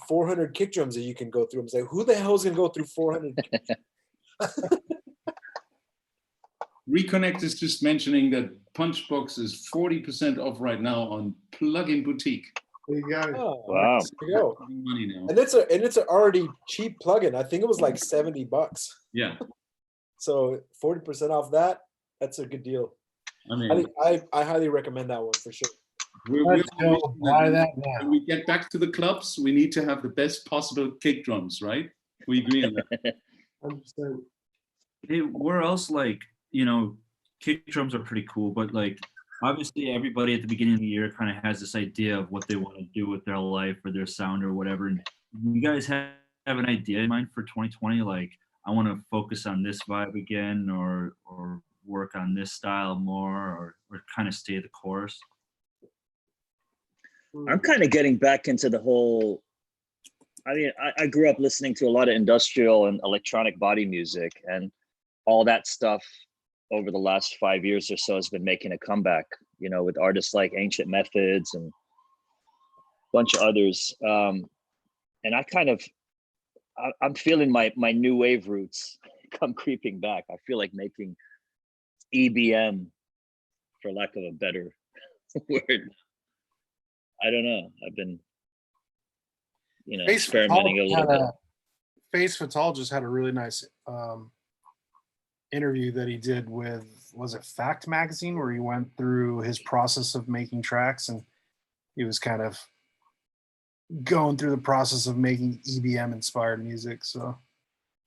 400 kick drums that you can go through. I'm like, who the hell is gonna go through 400? Reconnect is just mentioning that Punchbox is 40% off right now on Plugin Boutique. There you go. Oh, wow. there you go. Money now. And it's an already cheap plugin. I think it was like $70. Yeah. So 40% off that, that's a good deal. I mean, I highly recommend that one for sure. Let's go buy that now. when we get back to the clubs, we need to have the best possible kick drums, right? We agree on that. 100%. Hey, where else, like, you know, kick drums are pretty cool, but like obviously everybody at the beginning of the year kind of has this idea of what they want to do with their life or their sound or whatever. And you guys have an idea in mind for 2020? Like, I want to focus on this vibe again, or work on this style more, or kind of stay the course? I'm kind of getting back into the whole. I mean, I grew up listening to a lot of industrial and electronic body music, and all that stuff over the last 5 years or so has been making a comeback. You know, with artists like Ancient Methods and a bunch of others. And I'm feeling my new wave roots come creeping back. I feel like making EBM, for lack of a better word. I don't know. I've been, experimenting a little bit. Face Fatal just had a really nice interview that he did with, was it Fact Magazine, where he went through his process of making tracks, and he was kind of going through the process of making EBM inspired music. So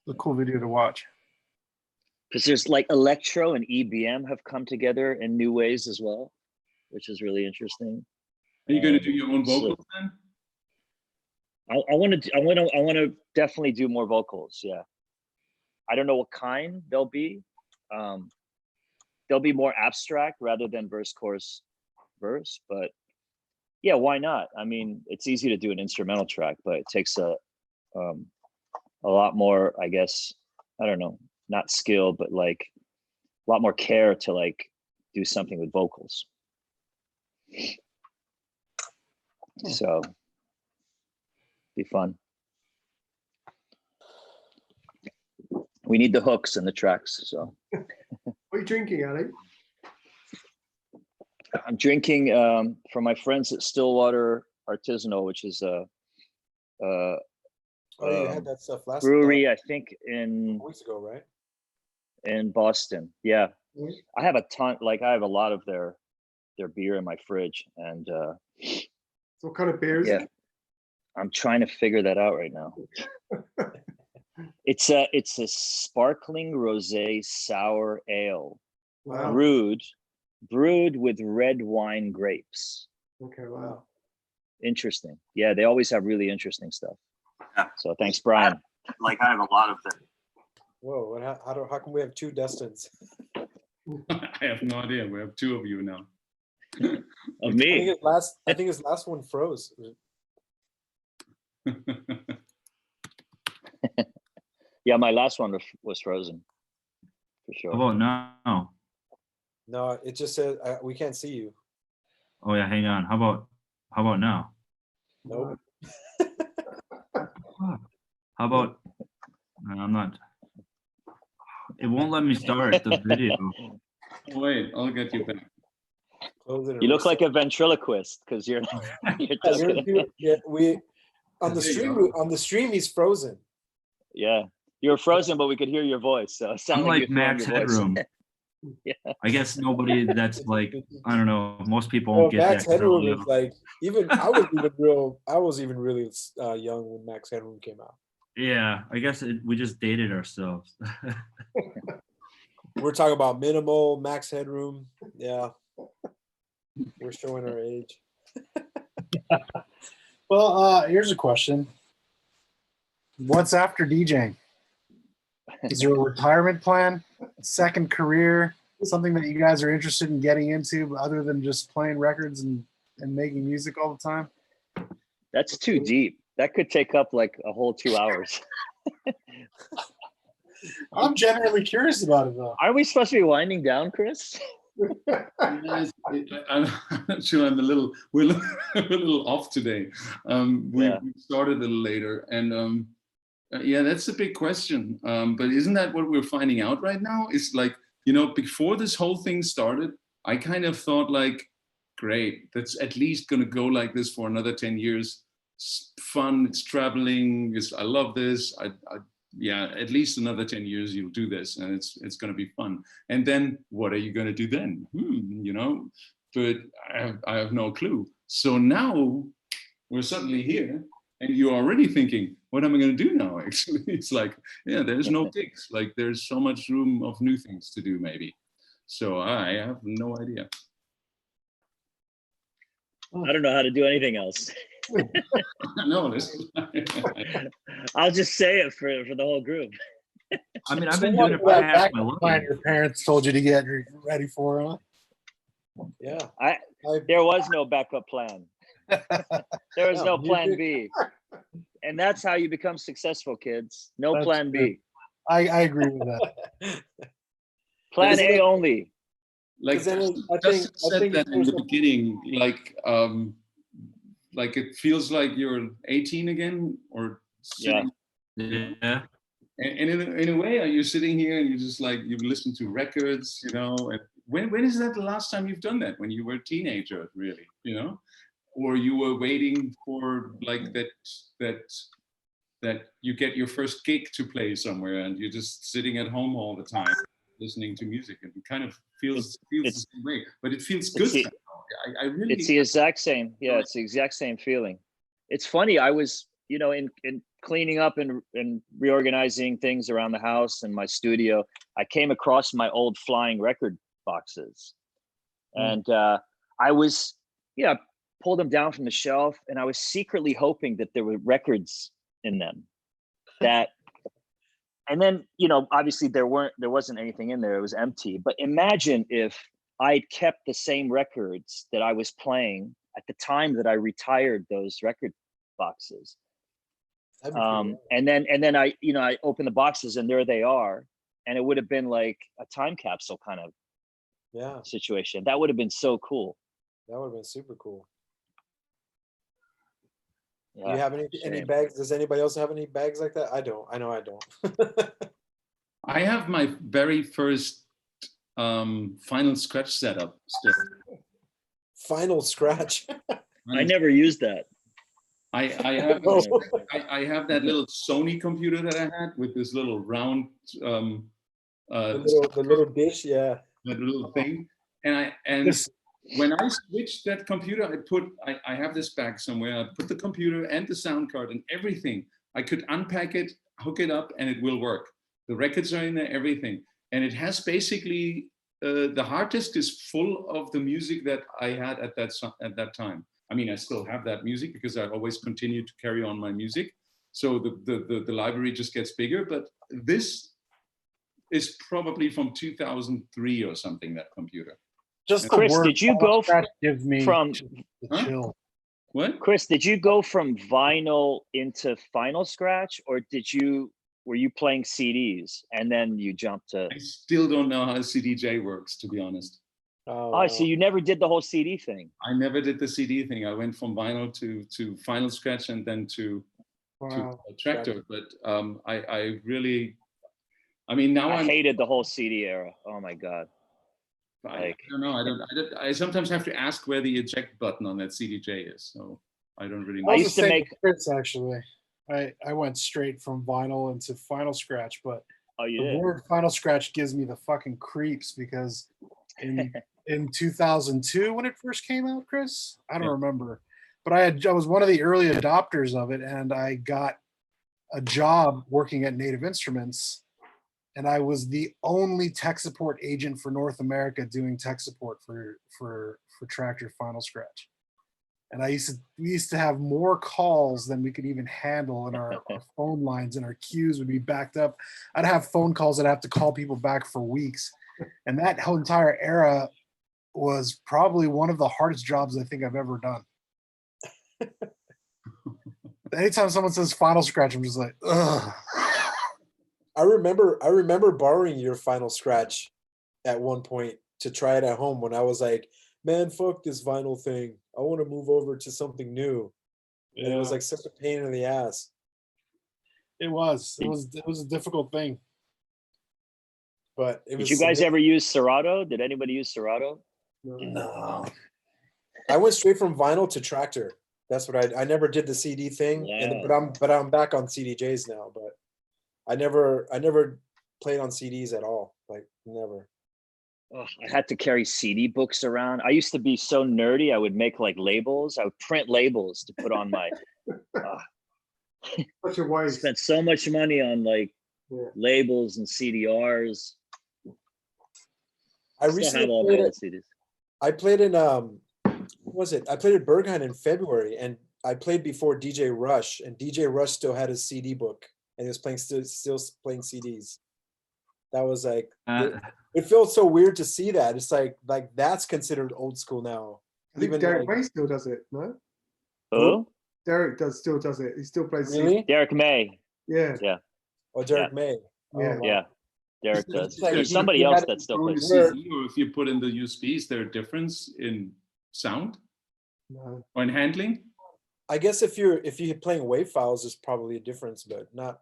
it's a cool video to watch. Because there's like electro and EBM have come together in new ways as well, which is really interesting. Are you going to do your own vocals then? I want to definitely do more vocals. Yeah. I don't know what kind they'll be. They'll be more abstract rather than verse, chorus, verse, but yeah, why not? I mean, it's easy to do an instrumental track, but it takes a lot more, I guess, I don't know, not skill, but like a lot more care to like do something with vocals. So be fun. We need the hooks and the tracks. So what are you drinking, Ali? I'm drinking from my friends at Stillwater Artisanal, which is a you had that stuff last brewery, I think in weeks ago, right? In Boston. Yeah. Mhm. I have a ton, like I have a lot of their beer in my fridge, and So what kind of beer is yeah, it? I'm trying to figure that out right now. It's a sparkling rosé sour ale, Wow. brewed with red wine grapes. Okay, wow. Interesting. Yeah, they always have really interesting stuff. Yeah. So thanks, Brian. Like I have a lot of them. Whoa! How come we have two Dustins? I have no idea. We have two of you now. Of me. I think his last one froze. Yeah, my last one was frozen, for sure. How about now? No, it just said we can't see you. Oh yeah, hang on. How about now? Nope. How about? No, I'm not. It won't let me start the video. Wait, I'll get you back. Close it and You look restart. like a ventriloquist because you're just we on the stream he's frozen. yeah. You're frozen, but we could hear your voice. So it sounded I'm like you're throwing Max your voice. Headroom. Yeah. I guess nobody that's like, I don't know, most people Well, won't get Max that. Headroom early is like I was even really young when Max Headroom came out. Yeah, I guess we just dated ourselves. We're talking about Minimal, Max Headroom. Yeah, we're showing our age. Well, here's a question. What's after DJing? Is there a retirement plan, a second career, something that you guys are interested in getting into other than just playing records and making music all the time? That's too deep. That could take up like a whole 2 hours. I'm genuinely curious about it, though. Are we supposed to be winding down, Chris? Yes, I'm sure we're a little off today. We started a little later, and yeah, that's a big question. But isn't that what we're finding out right now? It's like, before this whole thing started, I kind of thought like, great, that's at least going to go like this for another 10 years. It's fun, it's traveling, I love this. Yeah, at least another 10 years you'll do this, and it's going to be fun. And then what are you going to do then? But I have no clue. So now we're suddenly here, and you're already thinking, what am I going to do now? Actually, it's like, yeah, there's no gigs. Like there's so much room of new things to do, maybe. So I have no idea. I don't know how to do anything else. No, this. I'll just say it for the whole group. I mean, I've been doing it for half my life. Your parents told you to get ready for, huh? Yeah. There was no backup plan. There is No, no plan music- B. And that's how you become successful, kids. No That's plan good. B. I agree with that. Plan Isn't A it- only. Like then Dustin I think said that in there's the a- beginning, like it feels like you're 18 again, or Yeah. sitting. Yeah. And in a way, you're sitting here and you just like you listen to records, you know. And when is that the last time you've done that? When you were a teenager, really, you know, or you were waiting for like that you get your first gig to play somewhere, and you're just sitting at home all the time listening to music, and it kind of feels the same way. But it feels good. the- I really. It's the exact same. Yeah, it's the exact same feeling. It's funny. I was, in cleaning up and reorganizing things around the house and my studio, I came across my old flying record boxes. And I was, pulled them down from the shelf, and I was secretly hoping that there were records in them. And then, obviously there wasn't anything in there. It was empty. But imagine if I'd kept the same records that I was playing at the time that I retired those record boxes. That'd be cool. And then I opened the boxes, and there they are. And it would have been like a time capsule kind of Yeah, situation. That would have been so cool. that would have been super cool. Do Yeah. you have any shame. bags? Does anybody else have any bags like that? I don't. I know I don't. I have my very first Final Scratch setup still. Final Scratch. I never used that. I have I have that little Sony computer that I had with this little round the little dish, yeah. that little thing, and This- when I switched that computer, I have this bag somewhere. I put the computer and the sound card and everything. I could unpack it, hook it up, and it will work. The records are in there, everything, and it has basically the hard disk is full of the music that I had at that time. I mean, I still have that music because I always continue to carry on my music. So the library just gets bigger. But this is probably from 2003 or something, that computer. Just the Chris, word did you Final go Scratch gives me from- the Huh? chill. What? Chris, did you go from vinyl into Final Scratch, or were you playing CDs and then you jumped to? I still don't know how CDJ works, to be honest. Oh, so you never did the whole CD thing. I never did the CD thing. I went from vinyl to Final Scratch and then to Wow. Tractor. But I really, I mean, now I hated the whole CD era. Oh my God. I don't know. I sometimes have to ask where the eject button on that CDJ is. So I don't really know. I I used used to to make- Chris actually. I went straight from vinyl into Final Scratch, but Oh, you the did? word Final Scratch gives me the fucking creeps because in 2002 when it first came out, Chris, I don't Yeah. remember, but I was one of the early adopters of it, and I got a job working at Native Instruments, and I was the only tech support agent for North America doing tech support for Tractor Final Scratch. And we used to have more calls than we could even handle, and our phone lines and our queues would be backed up. I'd have phone calls. I'd have to call people back for weeks. And that whole entire era was probably one of the hardest jobs I think I've ever done. Anytime someone says Final Scratch, I'm just like, ugh. I remember borrowing your Final Scratch at one point to try it at home when I was like, man, fuck this vinyl thing. I want to move over to something new. And it was like such a pain in the ass. It was a difficult thing. But it Did was you guys submit- ever use Serato? Did anybody use Serato? No. I went straight from vinyl to Tractor. That's what I never did the CD thing. Wow. But I'm back on CDJs now, but I never played on CDs at all. Like never. Oh, I had to carry CD books around. I used to be so nerdy. I would make like labels. I would print labels to put on my. Such a waste. Spent so much money on like Yeah. labels and CDRs. I Still recently have all played my it. old CDs. I played in what was it? I played at Berghain in February, and I played before DJ Rush, and DJ Rush still had his CD book, and he was playing still playing CDs. That was like it felt so weird to see that. It's like that's considered old school now. I think Even Derek like- May still does it, no? Who? Derek still does it. He still plays. Really? Derek May. Yeah. Oh, Derek May. Oh, Yeah. wow. Yeah, Derek does. It's like There's he somebody had else it that still Through the plays. Where- CD, or if you put in the USB, is there a difference in sound No. or in handling? I guess if you're playing WAV files, there's probably a difference, but not.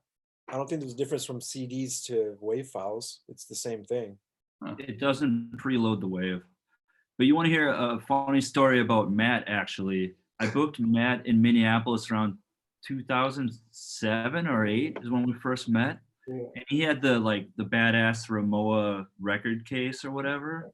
I don't think there's a difference from CDs to WAV files. It's the same thing. It doesn't preload the wave. But you want to hear a funny story about Matt, actually. I booked Matt in Minneapolis around 2007 or 8 is when we first met. Yeah. And he had the badass Ramoa record case or whatever.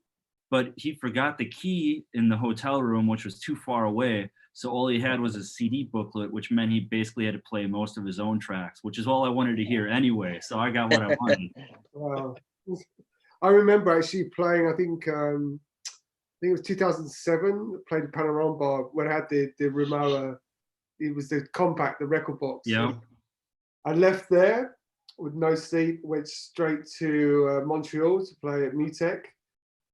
But he forgot the key in the hotel room, which was too far away. So all he had was a CD booklet, which meant he basically had to play most of his own tracks, which is all I wanted to hear anyway. So I got what I wanted. Wow. I remember actually playing. I think it was 2007. Played Panorama Bar when I had the Ramoa. It was the compact, the record box. Yeah. I left there with no seat. Went straight to Montreal to play at Mutech,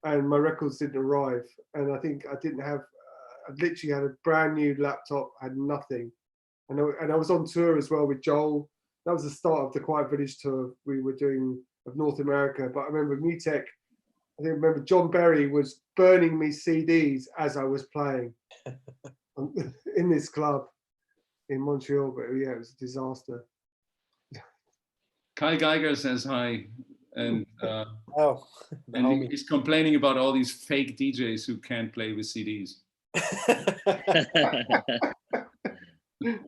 and my records didn't arrive. And I think I didn't have. I literally had a brand new laptop. Had nothing, and I was on tour as well with Joel. That was the start of the Quiet Village tour we were doing of North America. But I remember Mutech. I remember John Berry was burning me CDs as I was playing in this club in Montreal. But yeah, it was a disaster. Kyle Geiger says hi, and Oh, the homie. he's complaining about all these fake DJs who can't play with CDs. It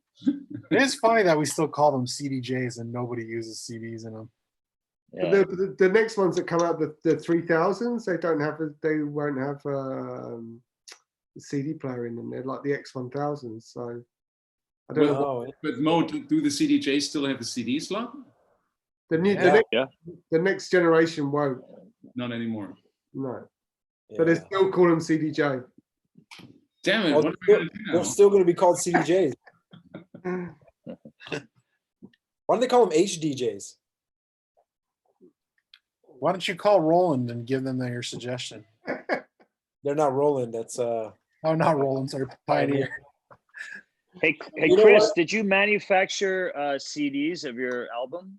is funny that we still call them CDJs and nobody uses CDs in them. Yeah. But the next ones that come out, the 3000s, they won't have the CD player in them. They're like the X1000s. So I don't know. Oh, But Mo, do the CDJs still have a CD slot? The next generation won't. Not anymore. No, yeah. but they still call them CDJ. Damn it! Oh, What am I gonna do they're now? still going to be called CDJs. Why don't they call them HDJs? Why don't you call Roland and give them your suggestion? They're not Roland. That's Oh, not Roland, sorry, Pioneer. Hey, You know Chris, what? did you manufacture CDs of your album?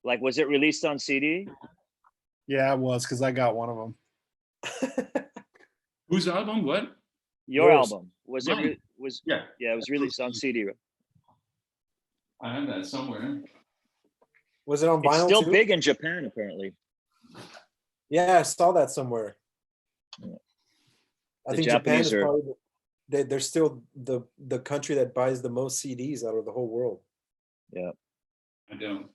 Like, was it released on CD? Yeah, it was because I got one of them. Whose album? What? Your Yours. album was Mine. it? Was Yeah, yeah, it was released on CD. Right? I have that somewhere. Was it on It's vinyl still too? big in Japan, apparently. Yeah, I saw that somewhere. Yeah. I The think Japan is Japanese are- probably they're still the country that buys the most CDs out of the whole world. Yeah. I don't.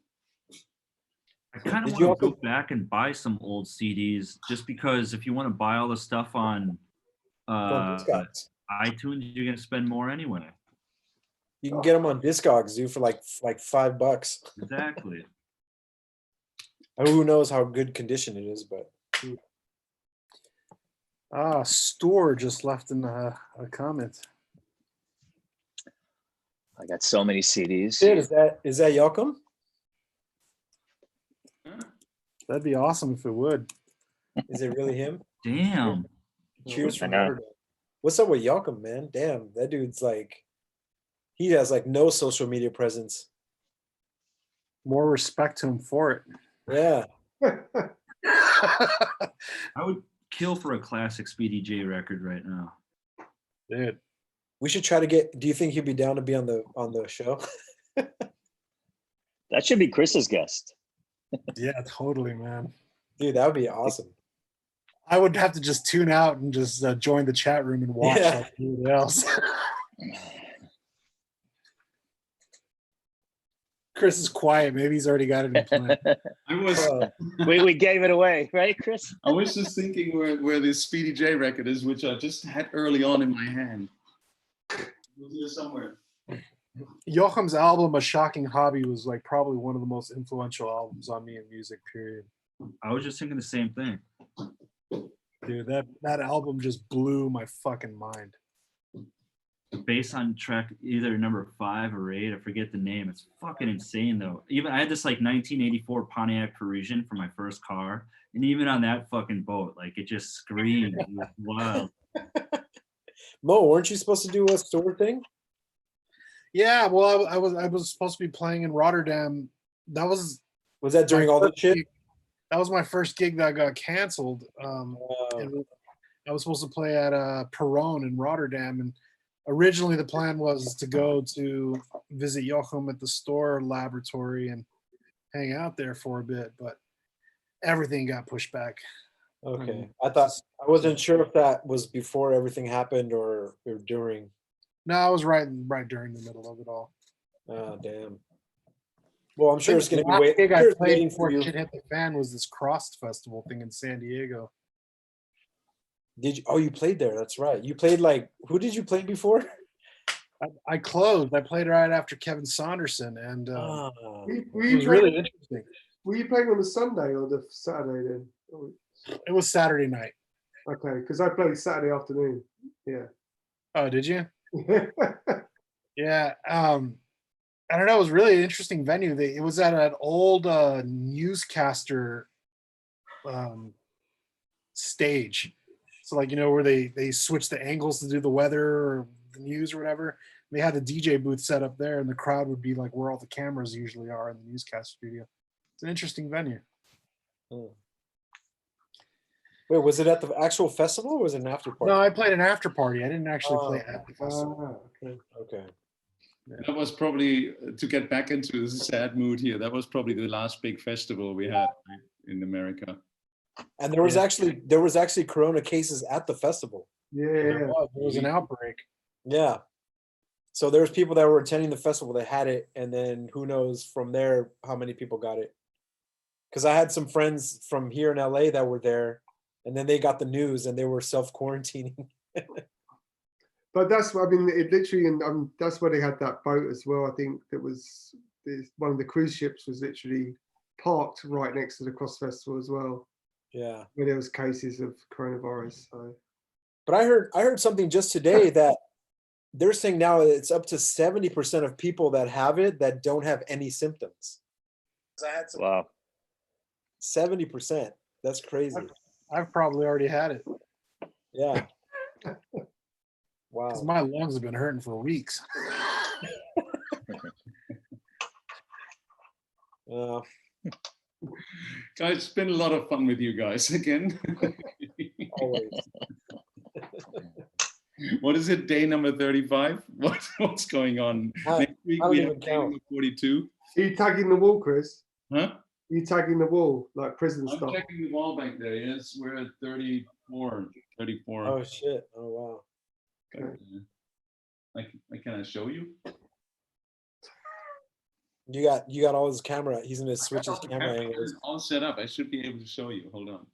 I kind of Did you want to also- go back and buy some old CDs just because if you want to buy all the stuff on On Discogs. iTunes, you're going to spend more anyway. You can get them on Discogs, dude, for like $5. Exactly. Who knows how good condition it is, but Store just left in a comment. I got so many CDs. Sid, is that Yoakum? That'd be awesome if it would. Is it really him? Damn. Cheers I from know. Rotterdam. What's up with Yoakum, man? Damn, that dude's like, he has like no social media presence. More respect to him for it. Yeah. I would kill for a classic Speedy J record right now. Dude. We should try to get. Do you think he'd be down to be on the show? That should be Chris's guest. Yeah, totally, man. Dude, that would be awesome. I would have to just tune out and just join the chat room and watch Yeah. like everybody else. Chris is quiet. Maybe he's already got it in plan. I was we gave it away, right, Chris? I was just thinking where this Speedy J record is, which I just had early on in my hand. It was here somewhere. Joachim's album, A Shocking Hobby, was like probably one of the most influential albums on me in music, period. I was just thinking the same thing. Dude, that album just blew my fucking mind. Based on track either number 5 or 8, I forget the name. It's fucking insane though. Even I had this like 1984 Pontiac Parisian for my first car, and even on that fucking boat, like it just screamed. It was wild. Mo, weren't you supposed to do a store thing? Yeah, well, I was supposed to be playing in Rotterdam. That was Was that during all the first shit? gig- That was my first gig that got canceled. Oh, And I was supposed to play at Perron in Rotterdam, and originally the plan was to go to visit Joachim at the store laboratory and hang out there for a bit, but everything got pushed back. okay. I wasn't sure if that was before everything happened or during. No, I was right during the middle of it all. Oh, damn. Well, I'm sure it's going to be last gig I waiting played for before you. shit hit the fan was this Crossed Festival thing in San Diego. Did you? Oh, you played there. That's right. You played like who did you play before? I closed. I played right after Kevin Saunderson, and Ah, it was really interesting. Were you playing on the Sunday or the Saturday then? Oh, It was Saturday night. okay, because I played Saturday afternoon. Yeah. Oh, did you? Yeah. I don't know. It was really an interesting venue. It was at an old newscaster stage. So like, where they switch the angles to do the weather or the news or whatever. They had the DJ booth set up there, and the crowd would be like where all the cameras usually are in the newscast studio. It's an interesting venue. wait, was it at the actual festival or was it an after party? No, I played an after party. I didn't actually play at the festival. Okay. Okay. That was probably to get back into the sad mood here. That was probably the last big festival we had in America. And there was actually corona cases at the festival. Yeah. There was an outbreak. Yeah. So there was people that were attending the festival that had it, and then who knows from there how many people got it. Because I had some friends from here in LA that were there, and then they got the news and they were self-quarantining. But that's what I mean. It literally, and that's where they had that boat as well. I think that was one of the cruise ships was literally parked right next to the Cross Festival as well, Yeah. where there was cases of coronavirus. So But I heard something just today that they're saying now it's up to 70% of people that have it that don't have any symptoms. Wow. 70%. That's crazy. I've probably already had it. Yeah. 'Cause Wow. my lungs have been hurting for weeks. Guys, it's been a lot of fun with you guys again. Always. What is it? Day number 35? What's going on? Next week I don't we even have day count. number 42. are you tagging the wall, Chris? Huh? Are you tagging the wall like prison I'm stuff? checking the wall back there. Yes, we're at 34. 34. Oh shit. Oh wow. Can I show you? You got all his camera. He's gonna switch his camera angles. All set up. I should be able to show you. Hold on.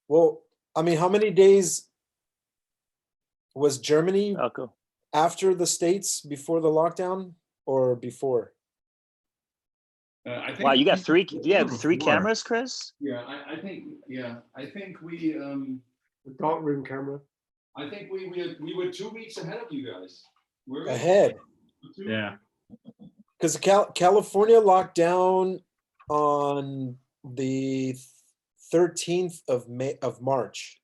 Well, I mean, how many days was Germany Oh, cool. after the States before the lockdown or before? I think Wow, you got three. You have Before. three cameras, Chris. Yeah, I think we The dark room camera. I think we were 2 weeks ahead of you guys. Were we? Ahead. Yeah. Because California locked down on the 13th of March.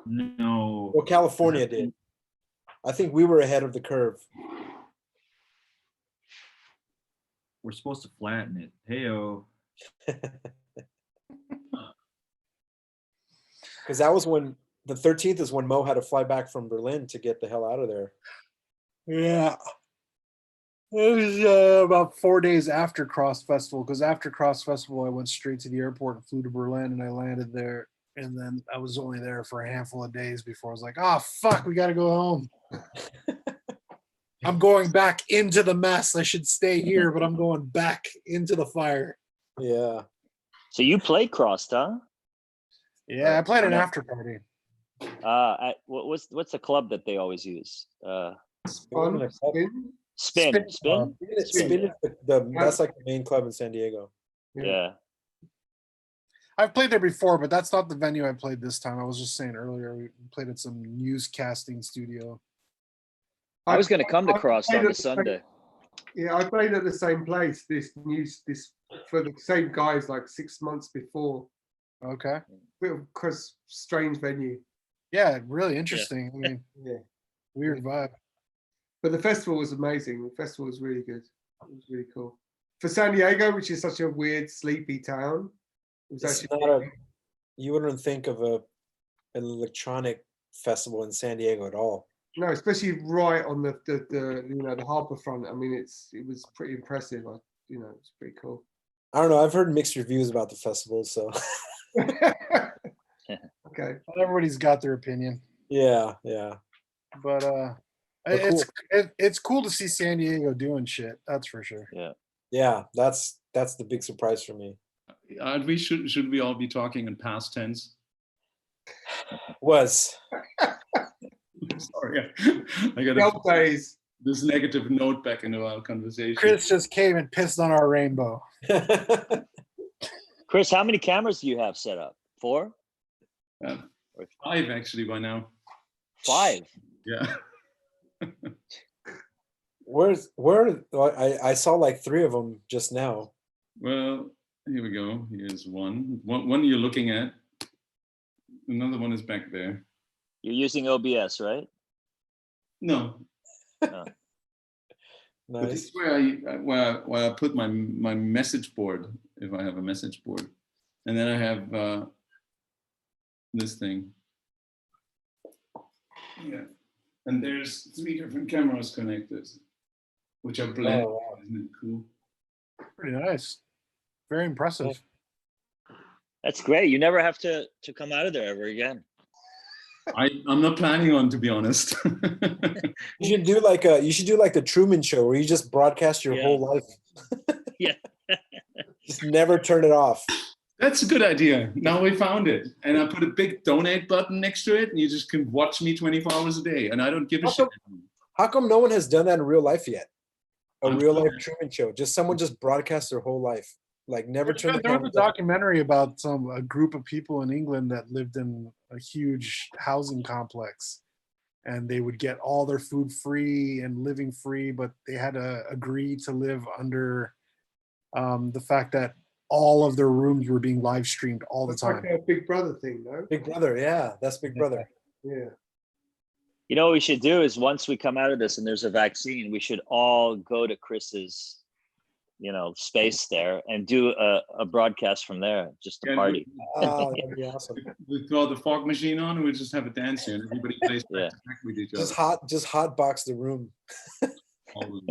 No. Well, California did. I think we were ahead of the curve. We're supposed to flatten it. Heyo. Because that was when the 13th is when Mo had to fly back from Berlin to get the hell out of there. Yeah. It was about 4 days after Cross Festival, because after Cross Festival, I went straight to the airport and flew to Berlin, and I landed there. And then I was only there for a handful of days before I was like, oh, fuck, we got to go home. I'm going back into the mess. I should stay here, but I'm going back into the fire. Yeah. So you played Crossed, huh? Yeah, I played an Yeah. after party. What's the club that they always use? Spin. Spin. Club. Spin is that's like the main club in San Diego. Yeah. I've played there before, but that's not the venue I played this time. I was just saying earlier, we played at some newscasting studio. I was going to come to I Crossed played on at the Sunday. Yeah, I played at the same place. This for the same guys like 6 months before. Okay. bit of strange venue. Yeah, really interesting. I mean, Yeah. weird vibe. But the festival was amazing. The festival was really good. It was really cool. For San Diego, which is such a weird, sleepy town, it was It's actually not a. You wouldn't think of an electronic festival in San Diego at all. no, especially right on the the harbor front. I mean, it was pretty impressive. It's pretty cool. I don't know. I've heard mixed reviews about the festival, so Okay. Everybody's got their opinion, yeah. but it's cool to see San Diego doing shit. That's for sure. Yeah, that's the big surprise for me. We should we all be talking in past tense? Was Sorry, I got The old days. this negative note back into our conversation. Chris just came and pissed on our rainbow. Chris, how many cameras do you have set up? 4? 5 actually by now. 5. Yeah. I saw like 3 of them just now. Well, here we go. Here's one you're looking at. Another one is back there. You're using OBS, right? No. Oh. But Nice. this is where I put my message board, if I have a message board. And then I have this thing. Yeah. And there's 3 different cameras connected, which are blended. Oh, wow. Isn't it cool? Pretty nice. Very impressive. That's great. You never have to come out of there ever again. I'm not planning on, to be honest. You should do like the Truman Show where you just broadcast your Yeah. whole life. Yeah. Just never turn it off. That's a good idea. Now we found it. And I put a big donate button next to it, and you just can watch me 24 hours a day. And I don't give a shit. How come no one has done that in real life yet? A I'm real life sorry. Truman Show. Just someone just broadcast their whole life. Like never turn the There was camera a documentary about a group of people in England that lived in a huge housing complex, and they would get all their food free and living free, but they had to agree to live under the fact that all of their rooms were being live streamed all the It's like time. a Big Brother thing, no? Big Brother, yeah, that's Big Brother. Yeah. You know what we should do is once we come out of this and there's a vaccine, we should all go to Chris's, space there and do a broadcast from there, just a Yeah, party. Oh, that'd be awesome. We throw the fog machine on, and we just have a dance here, and everybody plays back Yeah. to back with each other. Just hot box the room. Always.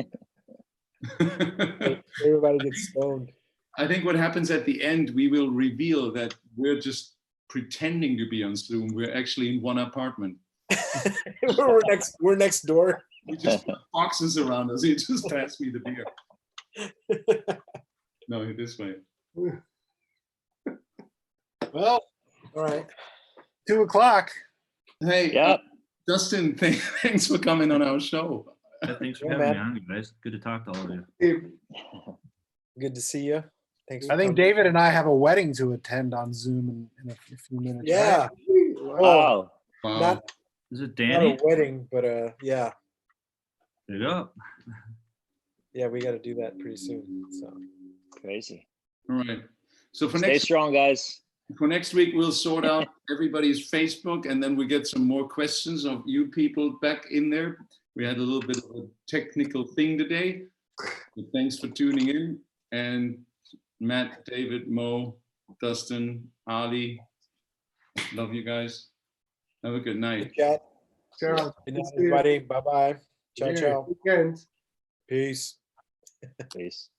Everybody gets stoned. I think what happens at the end, we will reveal that we're just pretending to be on Zoom. We're actually in one apartment. we're next door. We just put boxes around us. You just pass me the beer. No, this way. Well, All right. 2:00. Hey, Yeah. Dustin, thanks for coming on our show. Yeah, thanks for Yeah, having me man. on, guys. Good to talk to all of you. Good to see you. Thanks. I think David and I have a wedding to attend on Zoom in a few minutes. Yeah. Wow. Wow. Not Is it not Danny? a wedding, but yeah. There you go. Yeah, we got to do that pretty soon. So Crazy. All right. So for Stay strong, guys. next week, we'll sort out everybody's Facebook, and then we get some more questions of you people back in there. We had a little bit of a technical thing today. But thanks for tuning in. And Matt, David, Mo, Dustin, Ali, love you guys. Have a good night. good chat. Ciao. Good night, everybody. Bye bye. Ciao, Yeah, ciao. weekend. Peace. Peace.